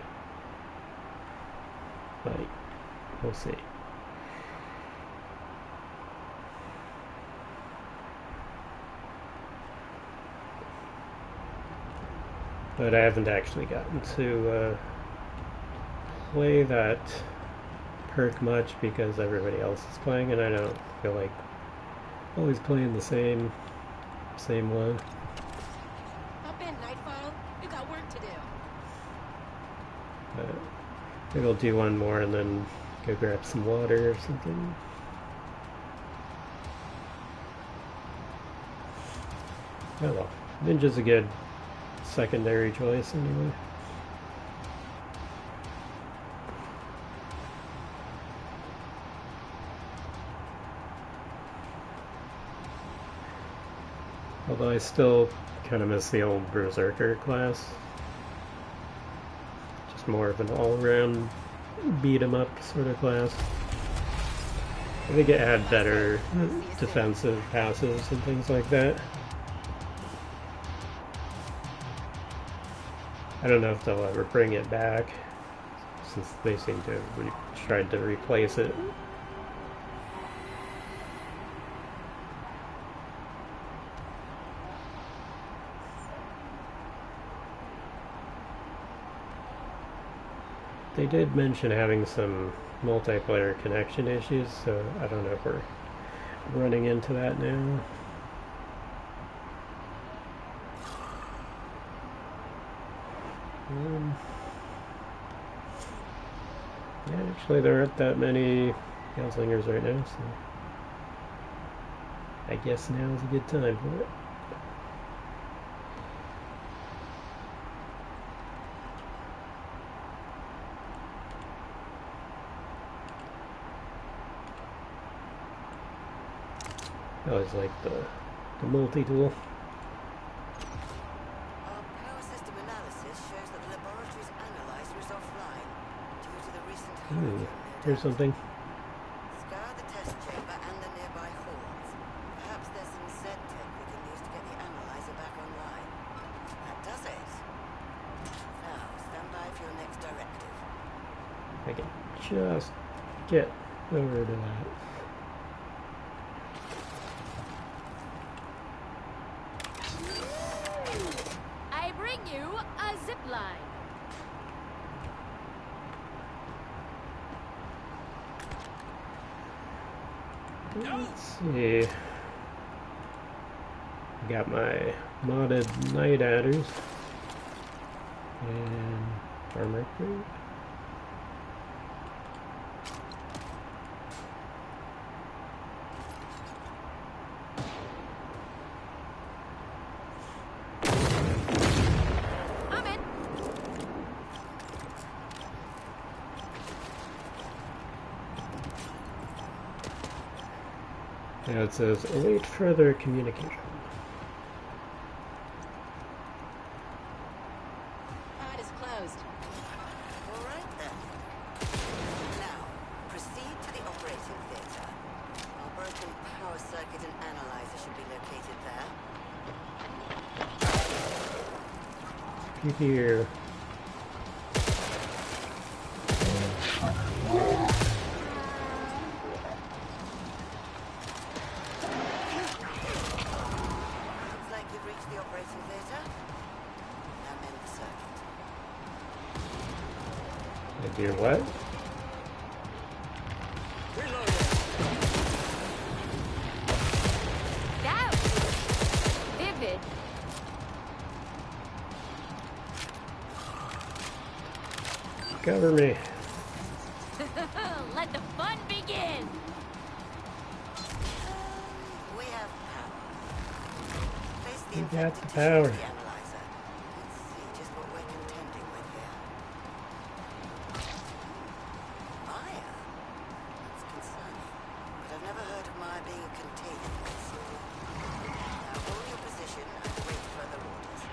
Like, we'll see. But I haven't actually gotten to play that perk much because everybody else is playing, and I don't feel like always playing the same one. Hop in, Nightfall. You got work to do. Maybe I'll do one more and then go grab some water or something. Oh well, Ninja's a good secondary choice anyway. Although I still kind of miss the old Berserker class. Just more of an all-around beat-em-up sort of class. I think it had better defensive passives and things like that. I don't know if they'll ever bring it back, since they seem to have tried to replace it. They did mention having some multiplayer connection issues, so I don't know if we're running into that now. Yeah, actually there aren't that many Gunslingers right now, so I guess now is a good time for it. I always like the multi-tool. Our power system analysis shows that the laboratory's analyzer is offline due to the recent hurricane. Here's something. Scour the test chamber and the nearby halls. Perhaps there's some Z tech we can use to get the analyzer back online. That does it. Now, stand by for your next directive. I can just get over to that. I bring you a zip line. Let's see. I got my modded night adders and armor crate. I'm in. Now it says await further communication. Pod is closed. All right then. Now, proceed to the operating theater. Our broken power circuit and analyzer should be located there. Here. Looks like you've reached the operating theater. Now mend the circuit. I do what? Now. Cover me. Let the fun begin! We have power. Face the You got infected the tissue power. to the analyzer. Let's see just what we're contending with here. Maya? That's concerning. But I've never heard of Maya being contagious. Now hold your position and wait further orders.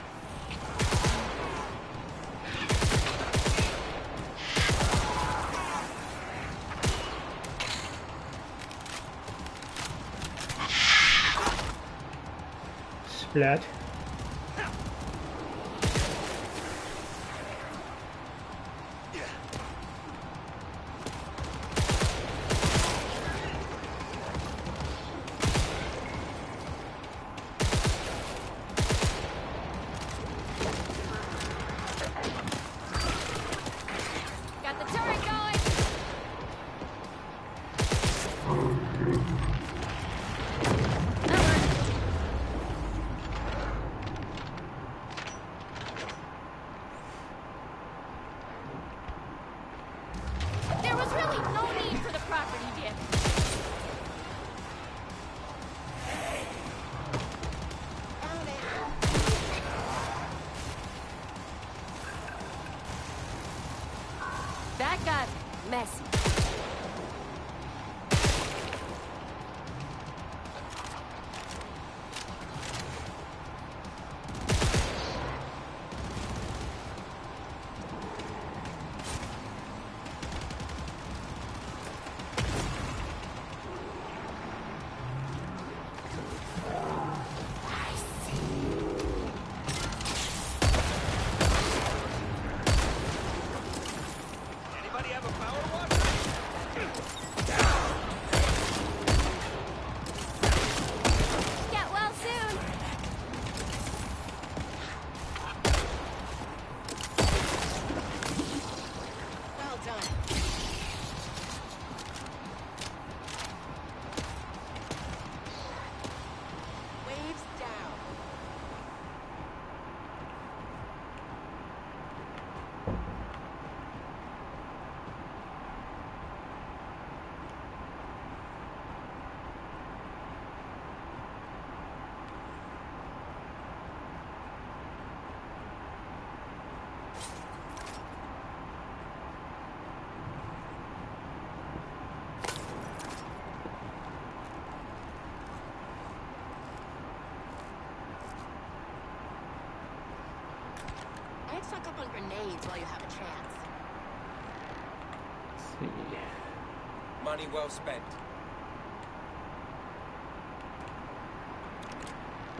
Splat. Got the turret going! That worked. There was really no need for the property damage. That got messy. Anybody have a power watch? Get well soon. Well done. Waves down. I'd stock up on grenades while you have a chance. Let's see. Money well spent.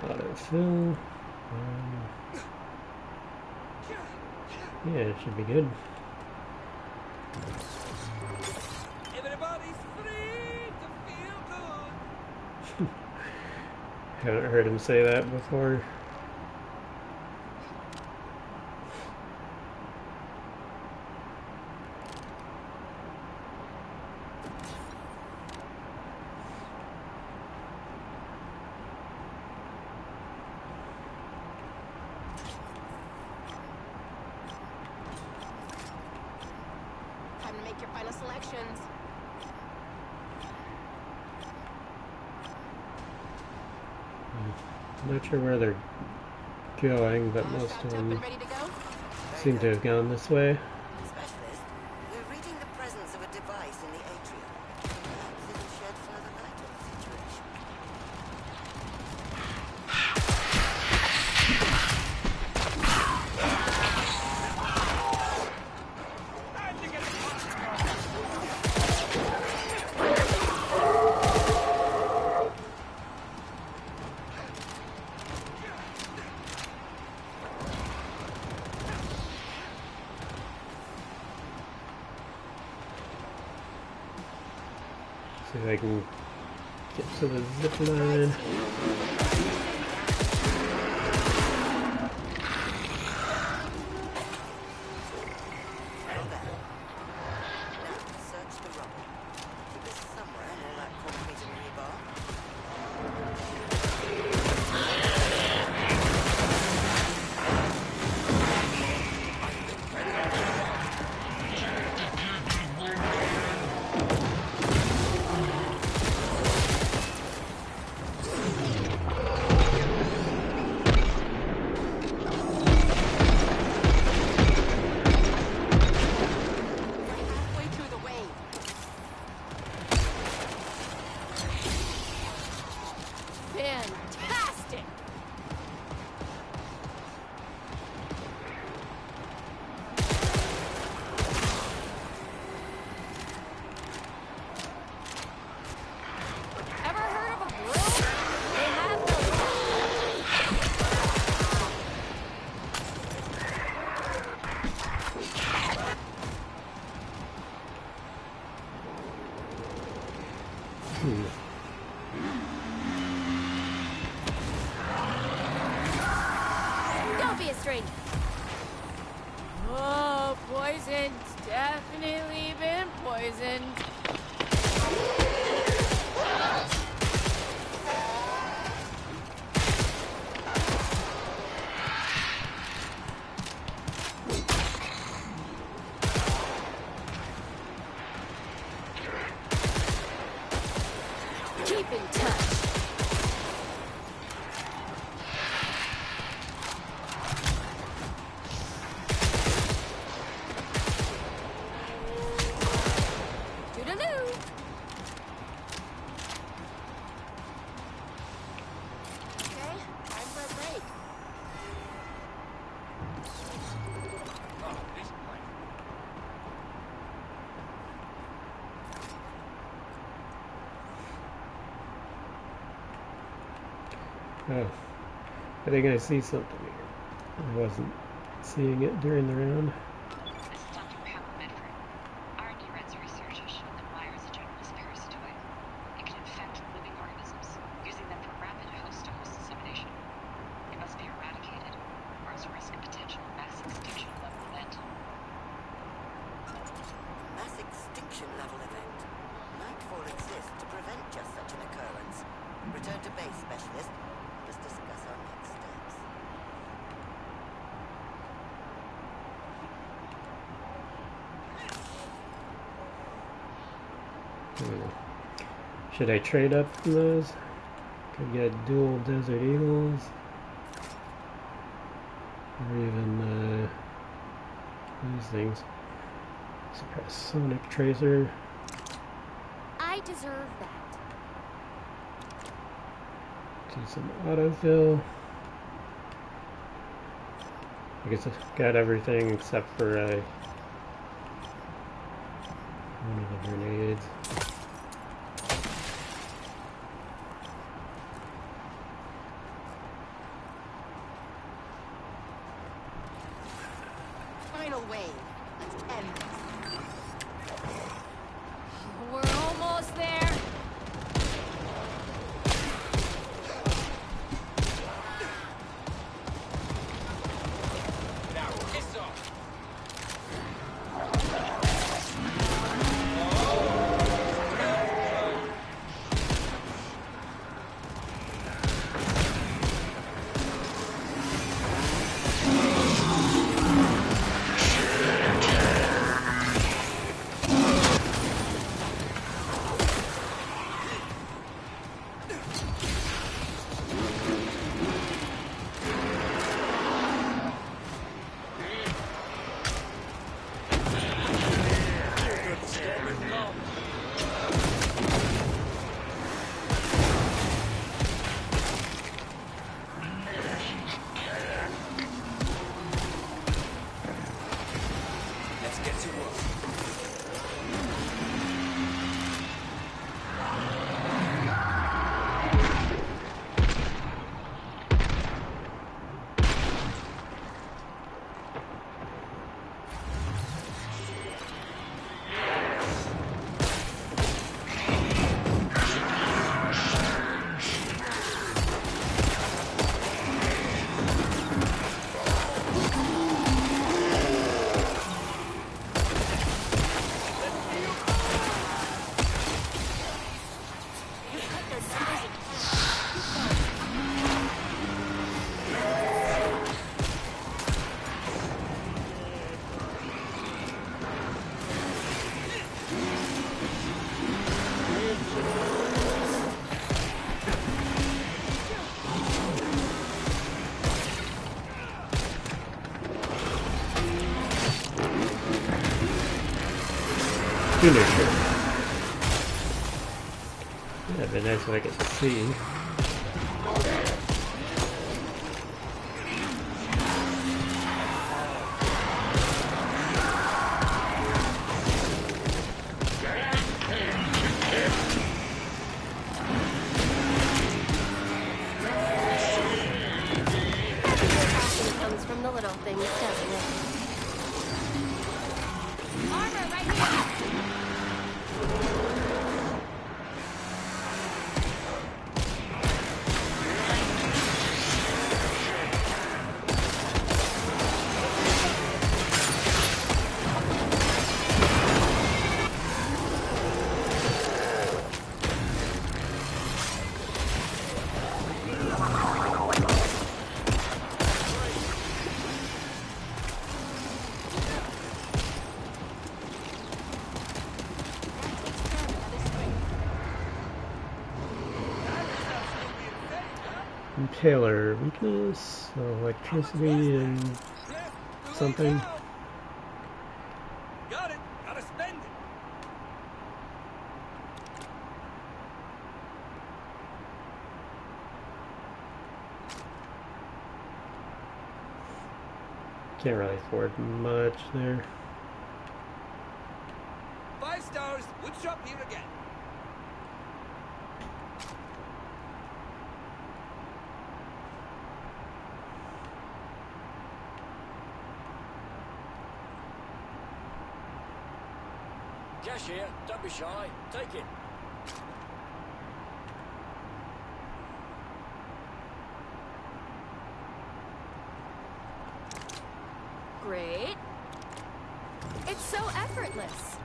Autofill. Yeah, it should be good. Everybody's free to feel good. Haven't heard him say that before. Time to make your final selections. Not sure where they're going, but All most strapped of up them and ready to go? seem to have gone this way. Specialist, we're reading the presence of a device in the atrium. Perhaps it'll shed further light on the situation. See if I can get to the zip line. Well then. Now, search the rubble. Keep this somewhere in all that concrete and rebar. Fantastic! Ever heard of a grill? They have Don't be a stranger. Oh, poisoned. Definitely been poisoned. Keep in touch. Toodaloo. Okay, time for a break. Oh, this place. Oh, I think I see something here. I wasn't seeing it during the round. This is Dr. Pamela Medford. R&D Red's research has shown that Myra is a generalist parasitoid. It can infect living organisms, using them for rapid host-to-host dissemination. It must be eradicated, or it's a risk of potential mass extinction level event. Mass extinction level event. Nightfall exists to prevent just such an occurrence. Return to base, specialist. Let's discuss our next steps. Should I trade up from those? Could get dual Desert Eagles. Or even these things. Suppress Sonic Tracer. I deserve that. Do some autofill. I guess I've got everything except for one of the grenades. Final wave. Let's end this. We're almost there. Now, piss off. Let's get to work. Finisher. That'd be nice if I could see. Impaler, weakness, electricity, and something. Got it. Gotta spend it. Can't really afford much there. 5 stars. Wood shop here again. Cashier, don't be shy. Take it. Great. It's so effortless.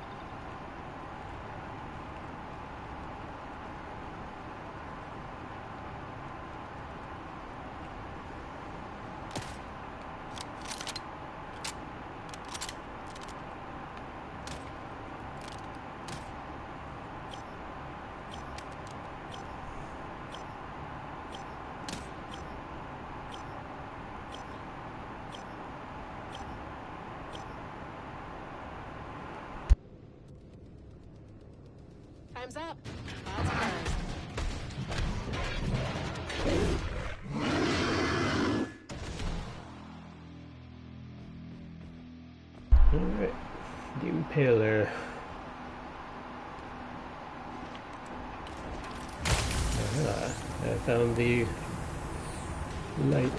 Time's up. Odds are done. Alright, the Impaler. I found the light.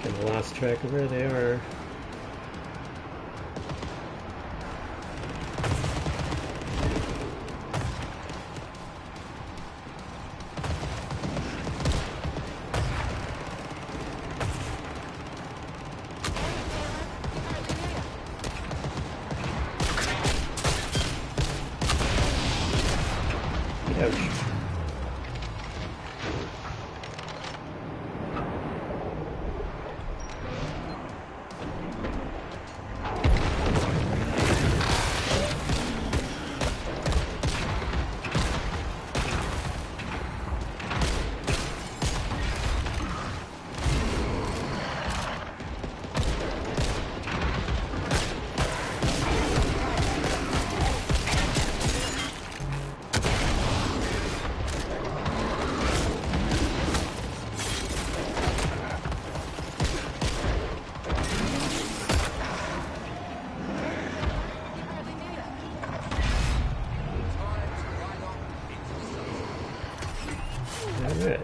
Kind of lost track of where they are. Ouch. Alright,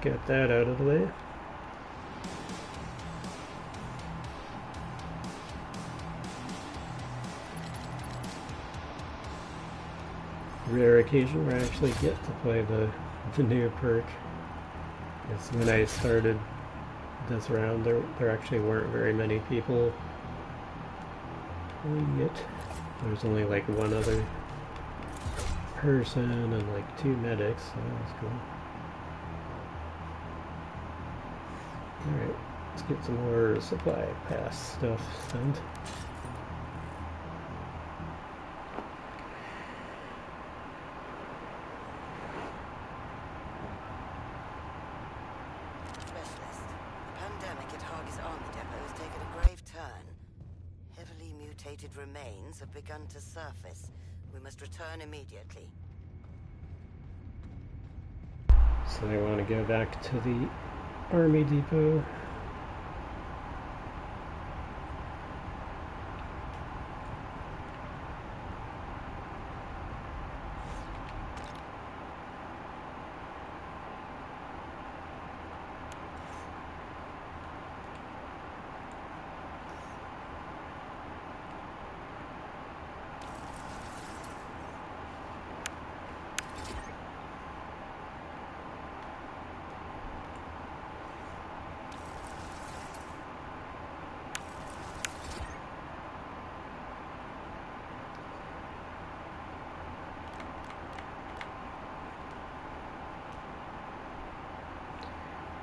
get that out of the way. Rare occasion where I actually get to play the new perk. Because when I started this round, there actually weren't very many people playing it. There was only like one other person and like 2 medics, so that was cool. Alright, Let's get some more supply pass stuff sent. Specialist, the pandemic at Hargis Army Depot has taken a grave turn. Heavily mutated remains have begun to surface. We must return immediately. So they want to go back to the Army Depot.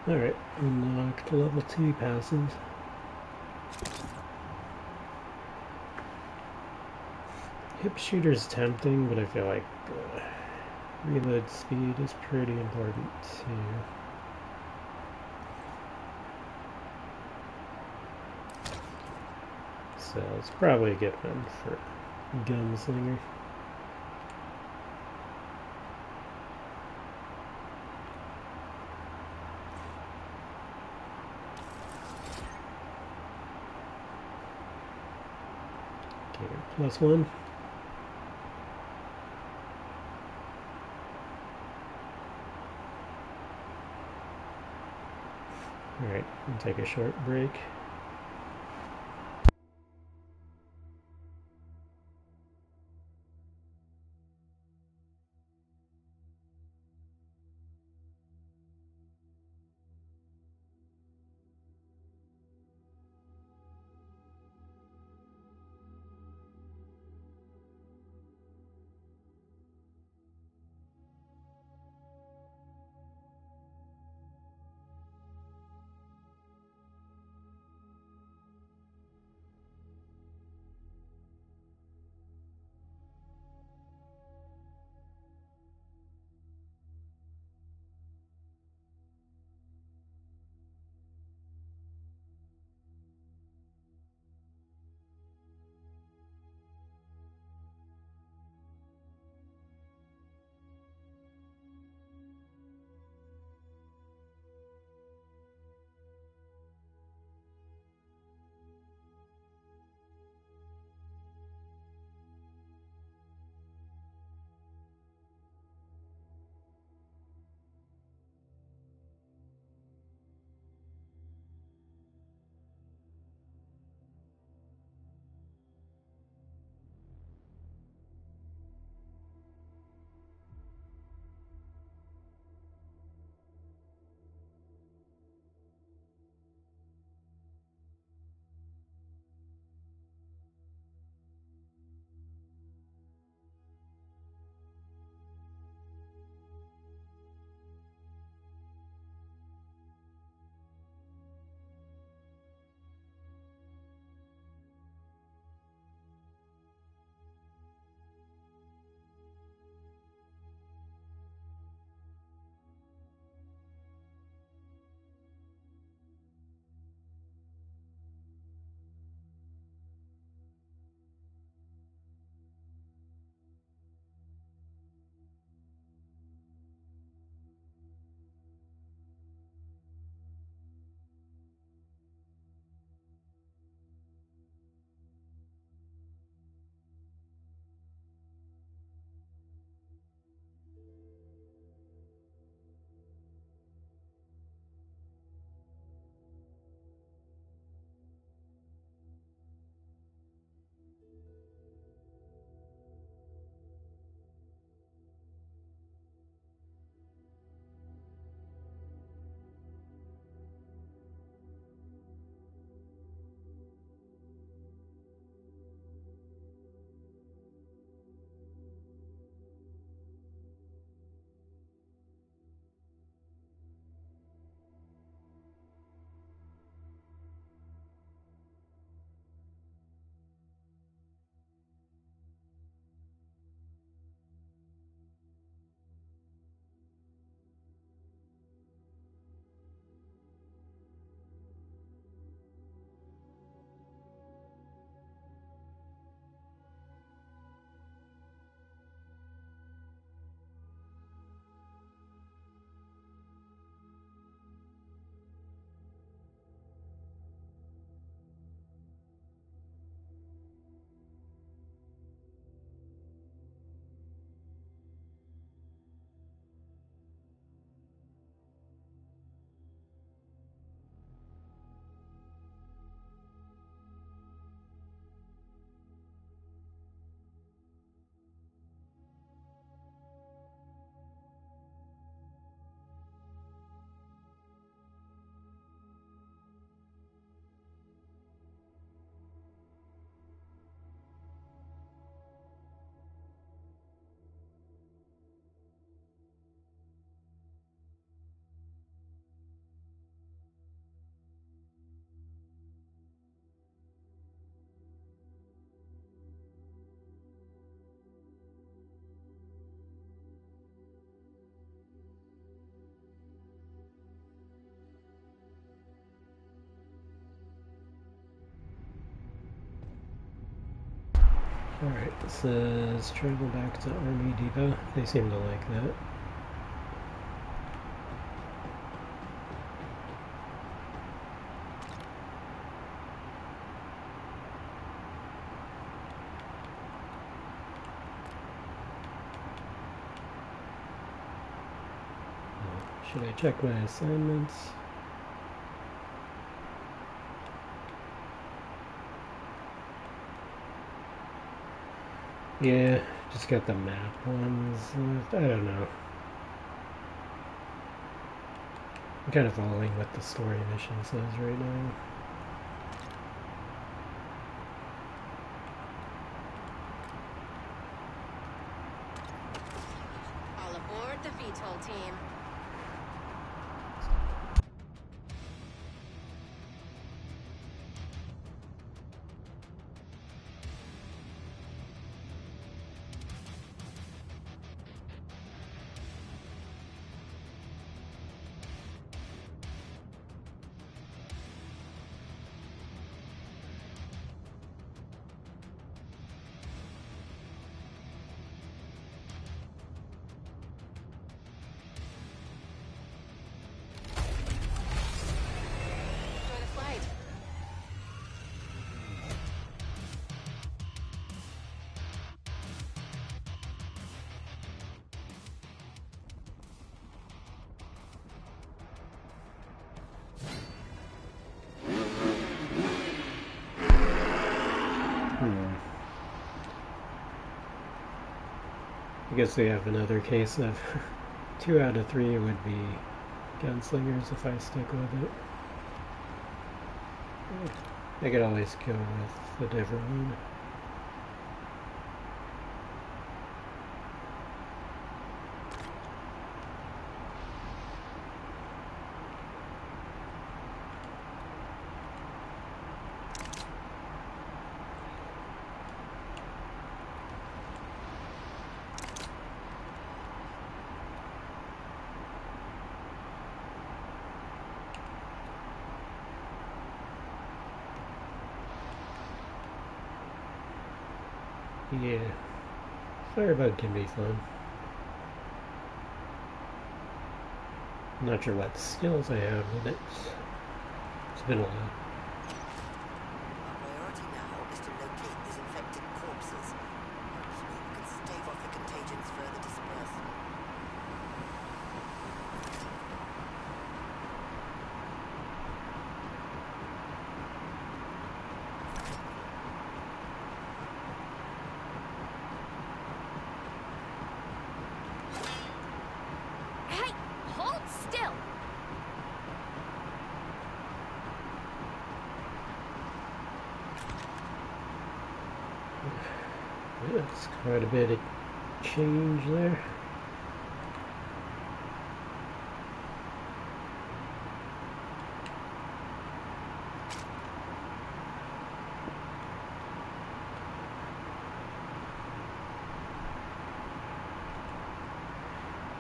Alright, unlocked level 2 passes. Hip shooter's tempting, but I feel like reload speed is pretty important too. So it's probably a good one for Gunslinger. Okay, +1. Alright, we'll take a short break. Alright, it says travel back to Army Depot. They seem to like that. Should I check my assignments? Yeah, just got the map ones. I don't know. I'm kind of following what the story mission says right now. All aboard the VTOL team. Enjoy the flight. I guess we have another case of 2 out of 3 would be gunslingers if I stick with it. I could always go with a different one. Yeah, firebug can be fun. I'm not sure what skills I have with it. It's been a while. Our priority now is to locate these infected corpses. Hopefully we can stave off the contagion's further dispersal. Hey, hold still. That's quite a bit of change there.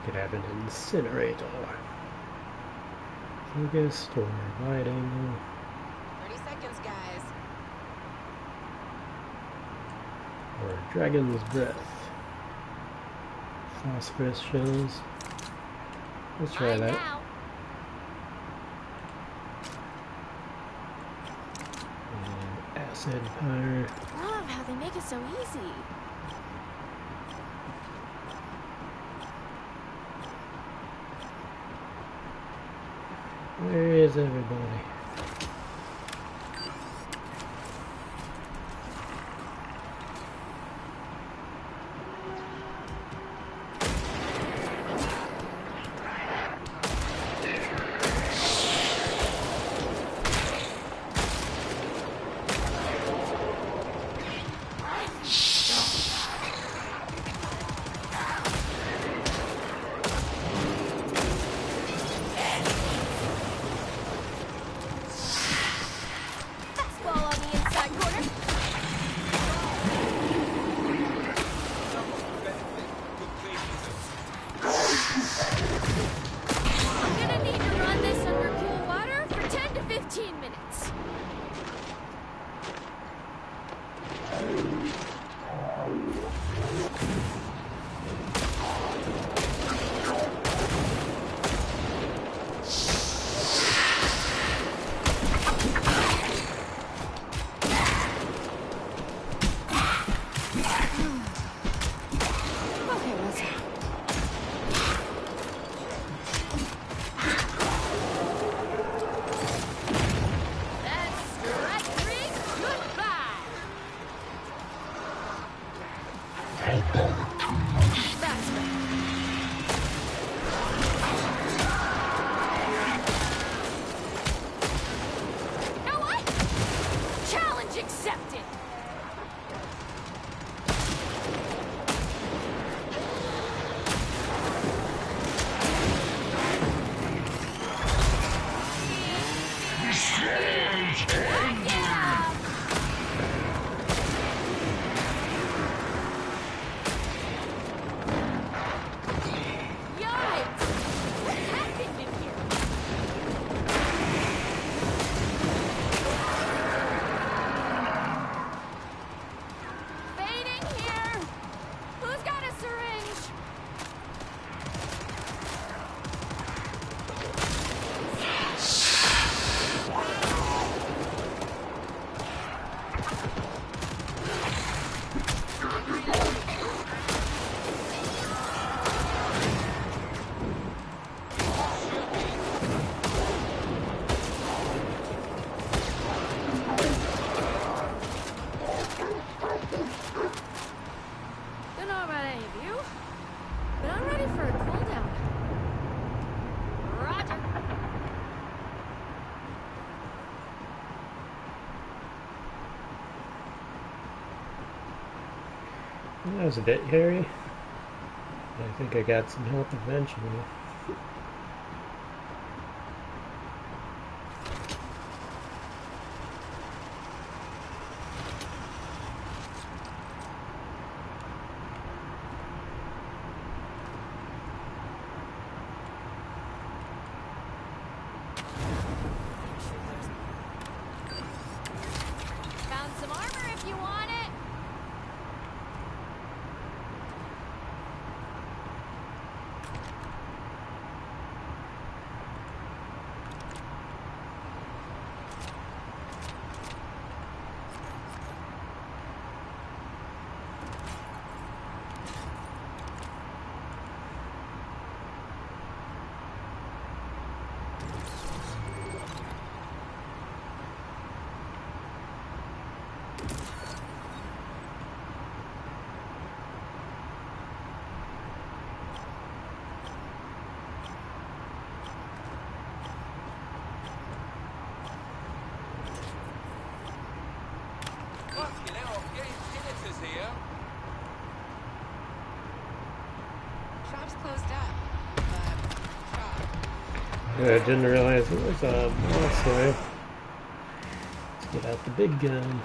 Could have an incinerator. Focused or wide angle. 30 seconds, guys. Or dragon's breath. Phosphorus shells. Let's try Mine that. now. And acid pyre. Love how they make it so easy. Where is everybody? That was a bit hairy. I think I got some help eventually. Found some armor if you want it. Fucking hell, I'm getting tinnitus here. Shop's closed up. Shop. I didn't realize it was a boss there. Let's get out the big gun.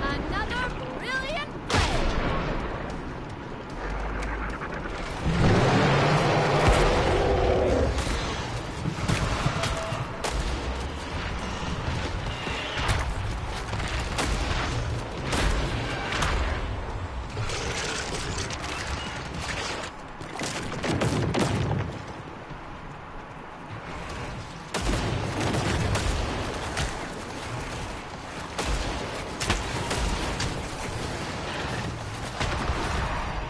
Another brilliant play.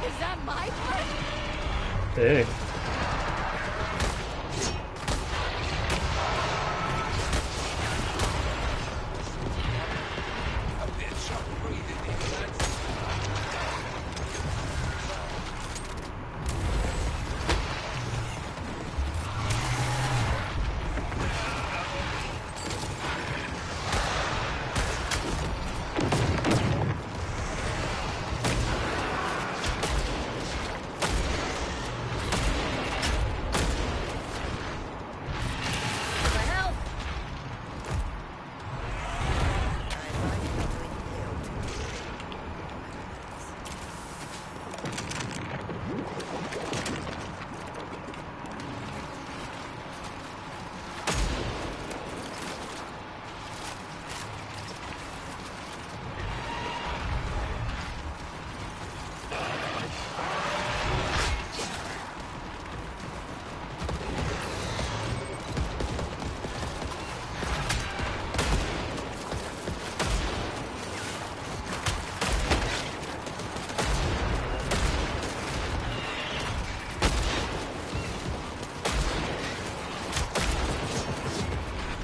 Is that my part? Dang. A bit of trouble breathing here, lads. For help.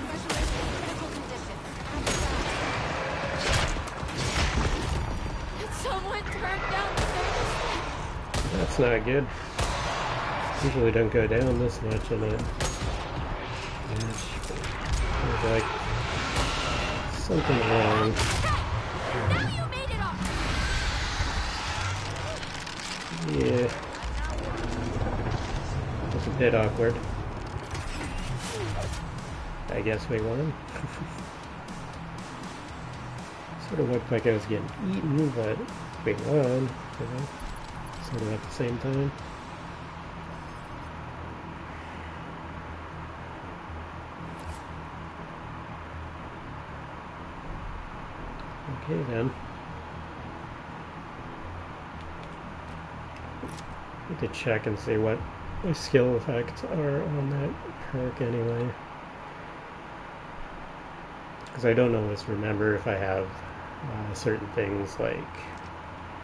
Specialist in critical condition. Did someone turn down the thermostat? That's not good. Usually don't go down this much in it. There's like something wrong. Now you made it off. Yeah. It's a bit awkward. I guess we won. Sort of looked like I was getting eaten, but we won. You know? Sort of at the same time. Okay then. Need to check and see what my skill effects are on that perk anyway. Because I don't always remember if I have certain things like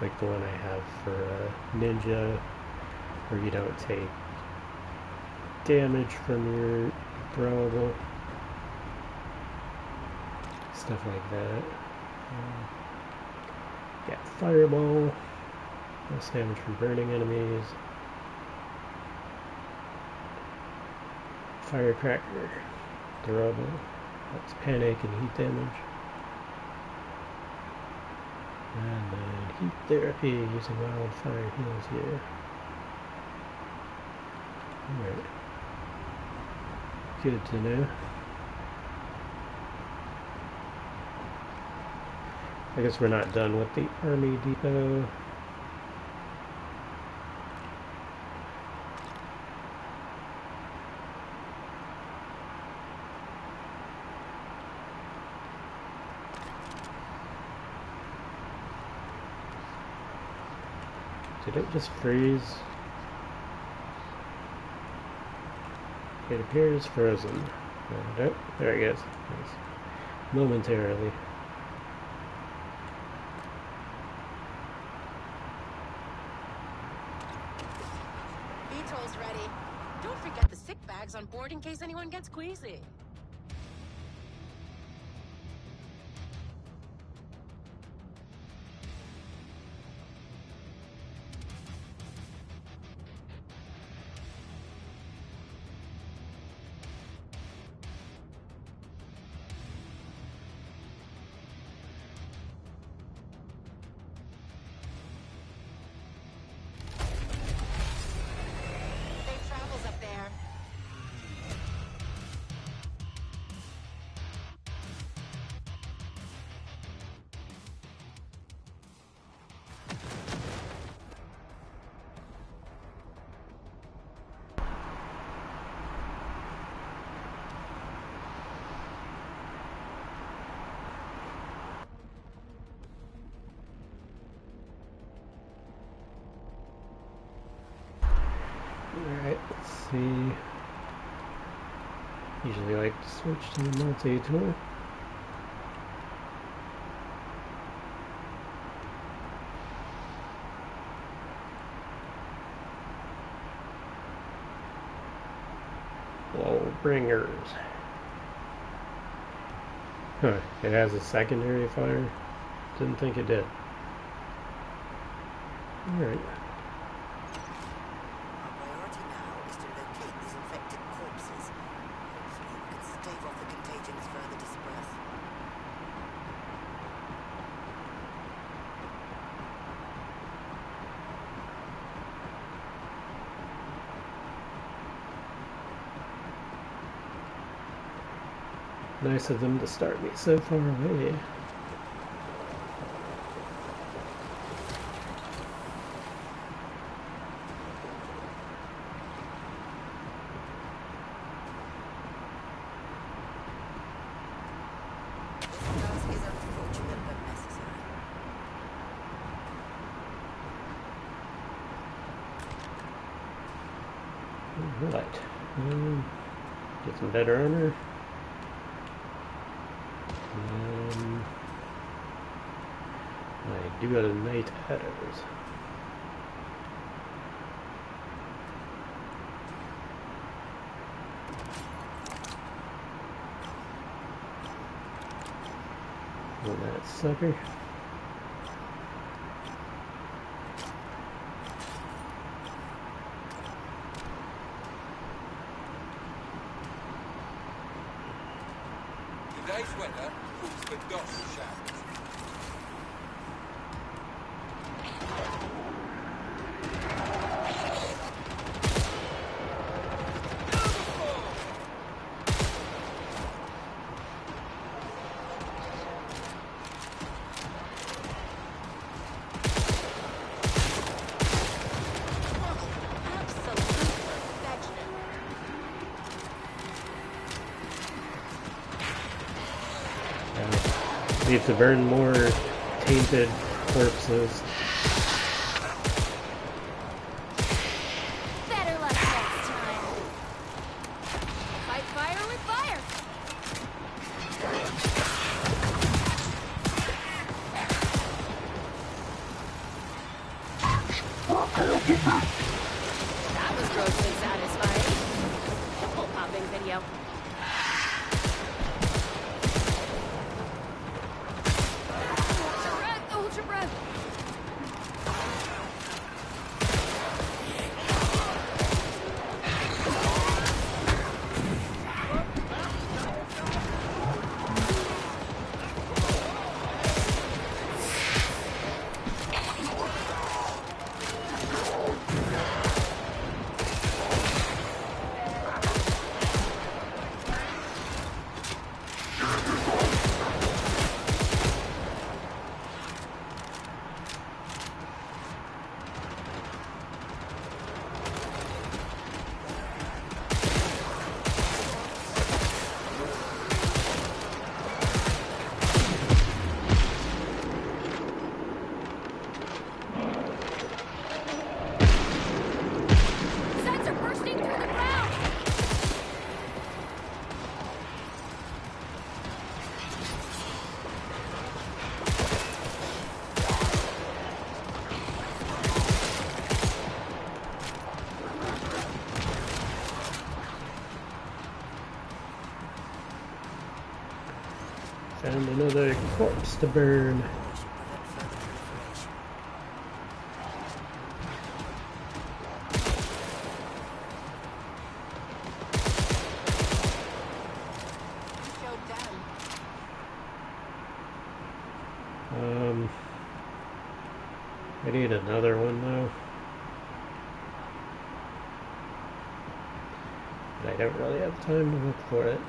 the one I have for ninja, where you don't take damage from your throwable, stuff like that. Yeah, fireball, less damage from burning enemies. Firecracker, throwable, that's panic and heat damage. And then heat therapy using wildfire heals you. Alright. Good to know. I guess we're not done with the army depot. Did it just freeze? It appears frozen. Oh, there it goes. Nice. Momentarily. VTOL's ready. Don't forget the sick bags on board in case anyone gets queasy. Safe travels up there. Alright, let's see. Usually like to switch to the multi-tool. Blow bringers. Huh, it has a secondary fire? Didn't think it did. Alright. Our priority now is to locate these infected corpses. Hopefully we can stave off the contagion as further disperse. Nice of them to start me so far away. This task is unfortunate but necessary. Alright. Get some better armor. I do got a night headers. Oh, that sucker. Today's weather calls for dust showers. Absolute perfection. Need to burn more painted corpses. Better luck next time. Fight fire with fire. That was grossly satisfying. Nipple popping video. Hold your breath. Sensor bursting through the ground. Found another corpse to burn. Joke down. I need another one though. But I don't really have time to look for it.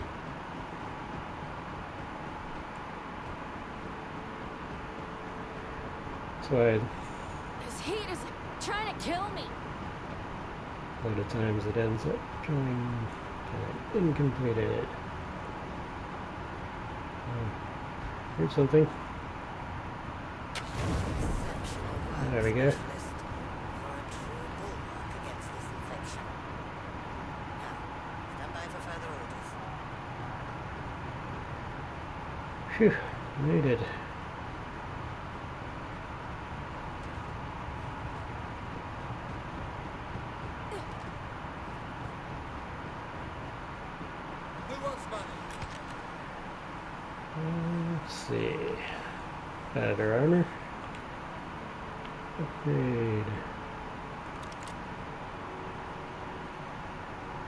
That's why This heat is trying to kill me. a lot of times it ends up showing incompleted. Here's something. There we go. You're a true bulwark against this infection. Now, stand by for further orders. Phew, made it. Who wants money? Let's see. Better armor. Upgrade.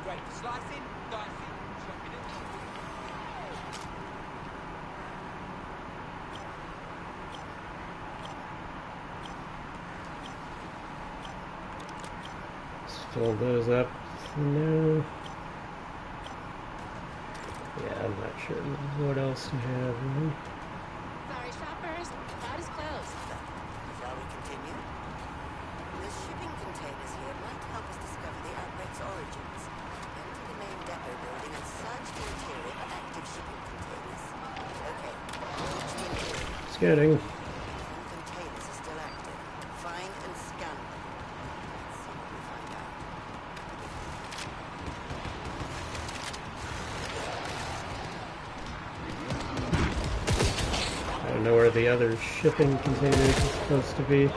Great. Slicing, dicing, chopping it. Let's fill those up for now. Yeah, I'm not sure what else to have. Really. Sorry, shoppers. Route is closed. Shall we continue? The shipping containers here might help us discover the outbreak's origins. Enter the main depot building and search the interior for active shipping containers. Okay, reach the interior. Scanning. Some containers are still active. Find and scan them. Let's see what we find out. I don't know where the other shipping containers are supposed to be.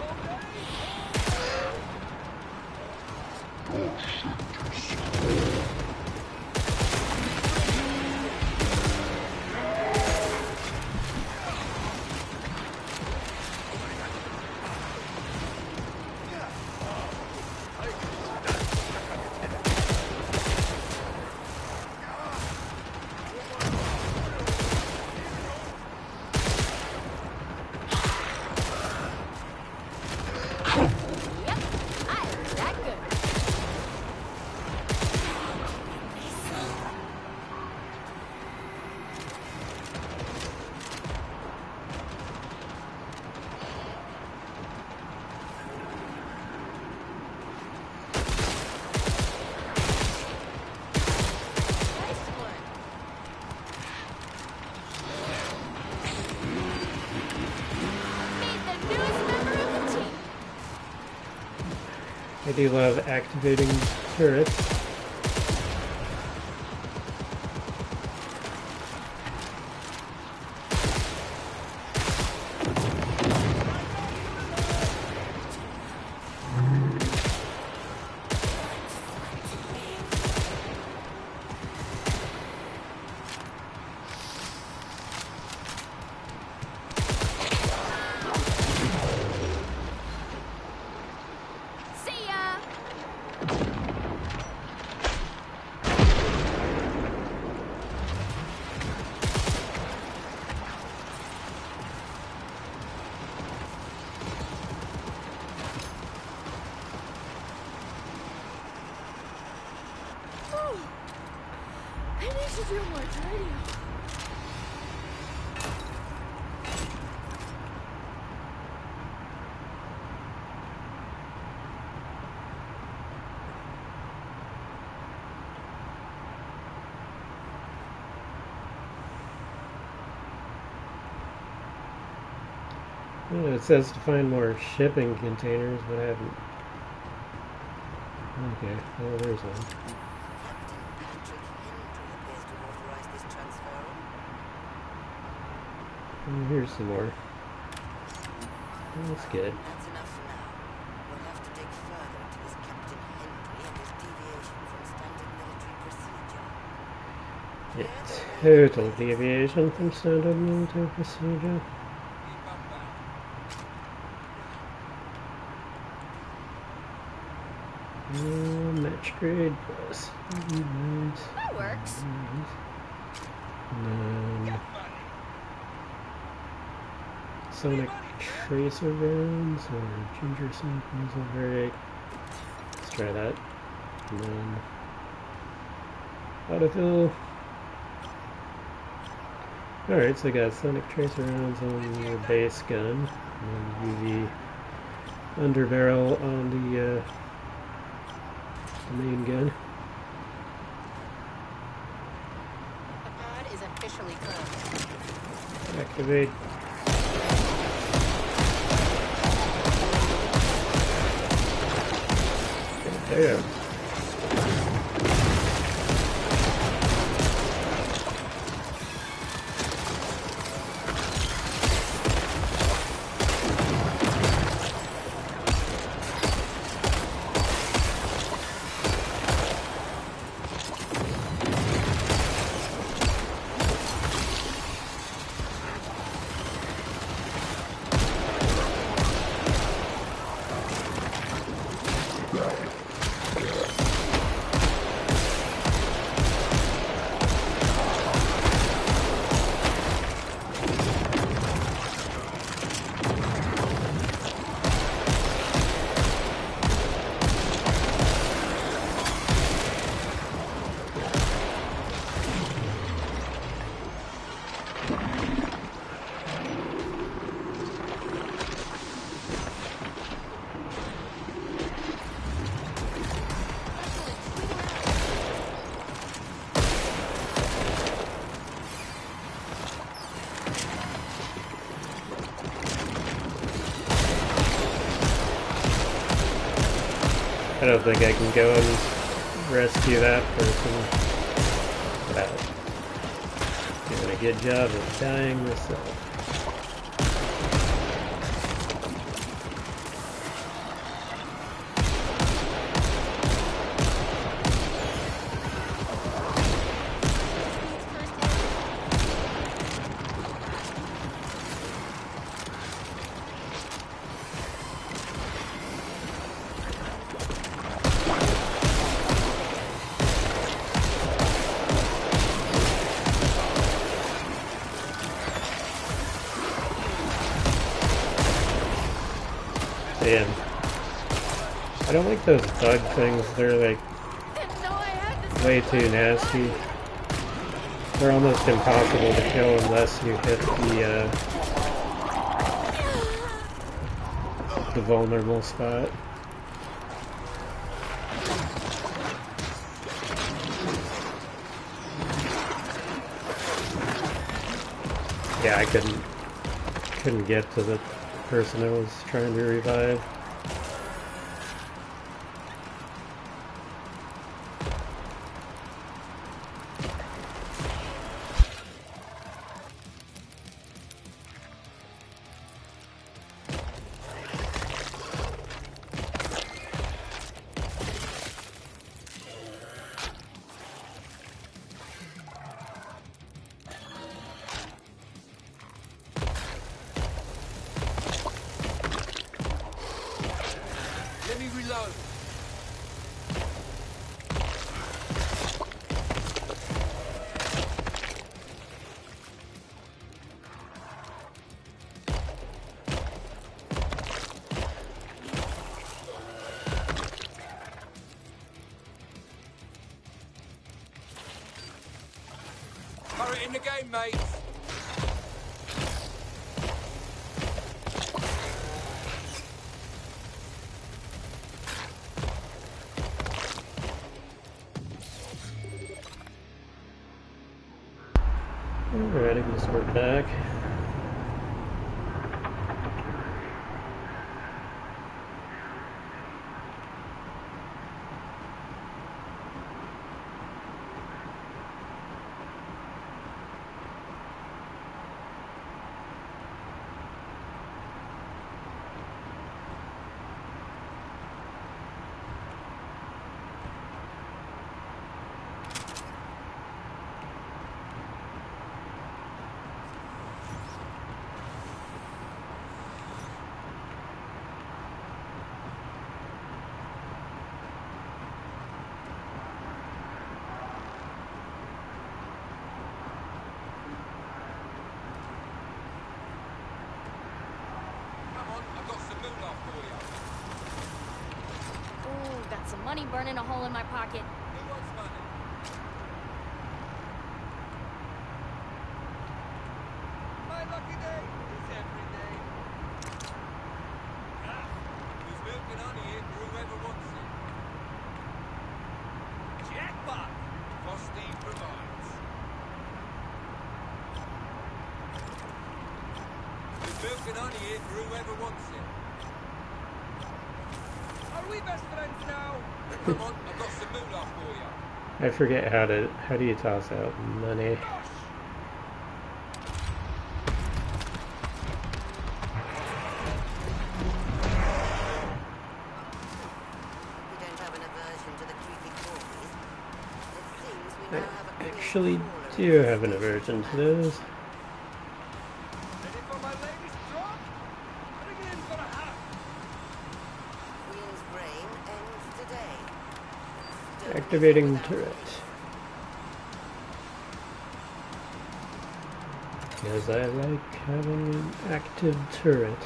I do love activating turrets. See ya! Whew. I need to do more radio. It says to find more shipping containers, but I haven't. Okay, well, there's one. Captain Patrick Hendry appears to have authorized this transfer. And here's some more. That's good. That's enough for now. We'll have to dig further into this Captain Hendry and his deviation from standard military procedure. Yeah, total deviation from standard military procedure. Match grade plus. That works. And then Sonic Tracer rounds or Ginger Samples will vary. Let's try that. And then autofill. Alright, so I got Sonic Tracer rounds on your base gun, and UV underbarrel on the main gun. The pod is officially closed. Activate. There. I don't think I can go and rescue that person without doing a good job of dying myself. Damn. I don't like those bug things. They're like way too nasty. They're almost impossible to kill unless you hit the vulnerable spot. Yeah, I couldn't get to the person I was trying to revive. Turret in the game, mate. Alright, I guess we're back. Ooh, got some money burning a hole in my pocket. Who wants money? My lucky day is every day. There's milk and honey here for whoever wants it. Jackpot! Frosty provides. There's milk and honey here for whoever wants it. Are we best friends now? Come on, I've got some moolah for you. I forget how do you toss out money? We don't have an aversion to the creepy corpses. It seems we I now have a clean actually trawler do in have an the aversion to those. Ready for my latest drop? Bring it in for a half. Queen's reign ends today. Don't Activating without turret. face. Because I like having an active turret.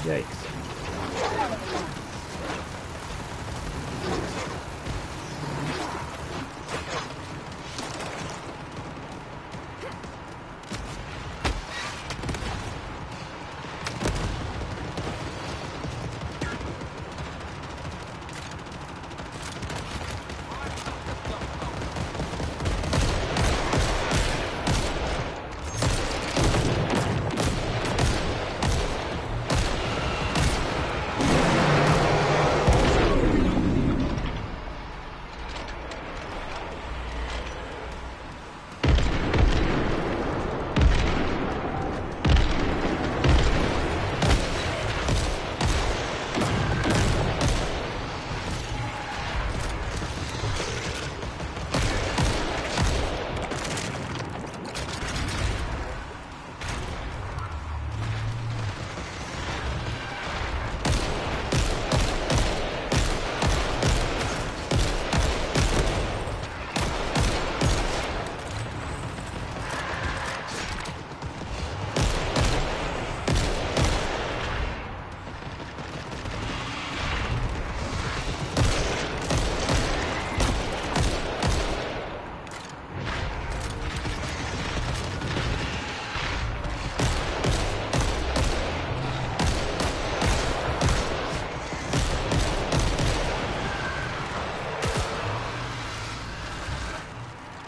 Yikes.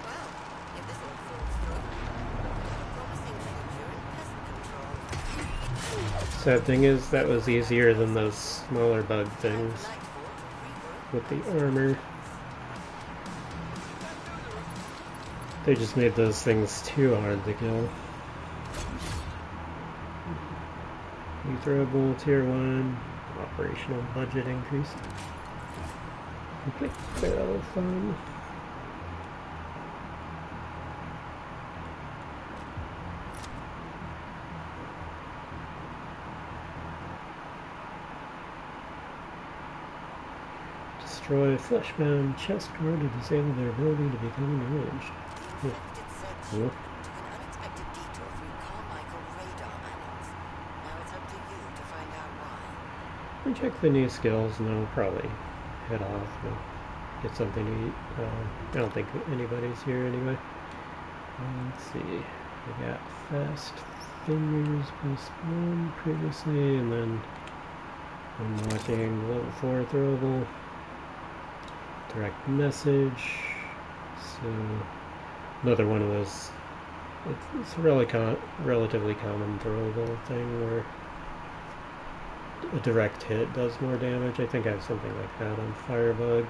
Well, if this all falls through, a promising future in pest control. Sad thing is, that was easier than those smaller bug things Nightfall to rework with the armor. They just made those things too hard to kill. Throwable tier 1, operational budget increase. Complete barrel fun. Destroy fleshbound chest guard to disable their ability to become enraged. the infected said she Cool. took an unexpected detour through Carmichael radar manuals. Now it's up to you to find out why. We check the new skills and then we'll probably head off and get something to eat. I don't think anybody's here anyway. Let's see. We got Fast Fingers +1 previously, and then I'm watching level 4 throwable. Direct message. So another one of those. It's a relatively common throwable thing where a direct hit does more damage. I think I have something like that on Firebug.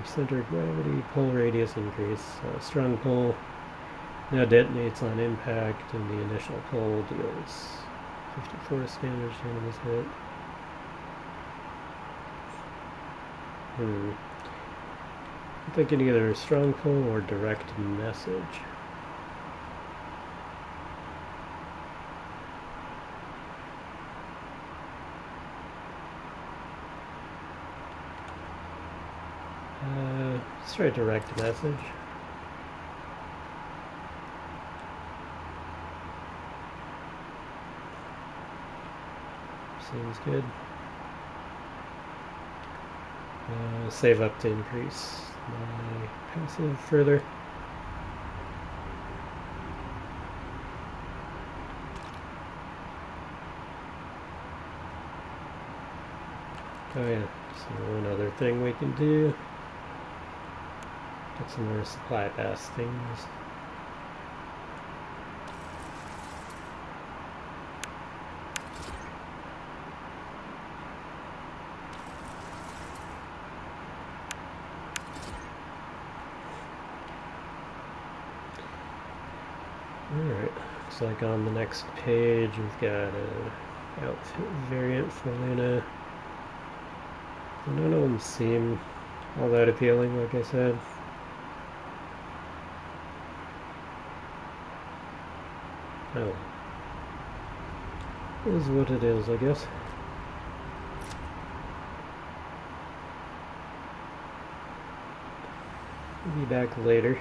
Center of gravity, pull radius increase. Strong pull now detonates on impact, and the initial pull deals 50 force damage to enemies hit. I'm thinking either strong pull or direct message. Let's try direct message. Seems good. Save up to increase my passive further. Oh yeah, so one other thing we can do. Get some more supply pass things. Alright, looks like on the next page we've got a outfit variant for Luna. None of them seem all that appealing, like I said. Oh. It is what it is, I guess. We'll be back later.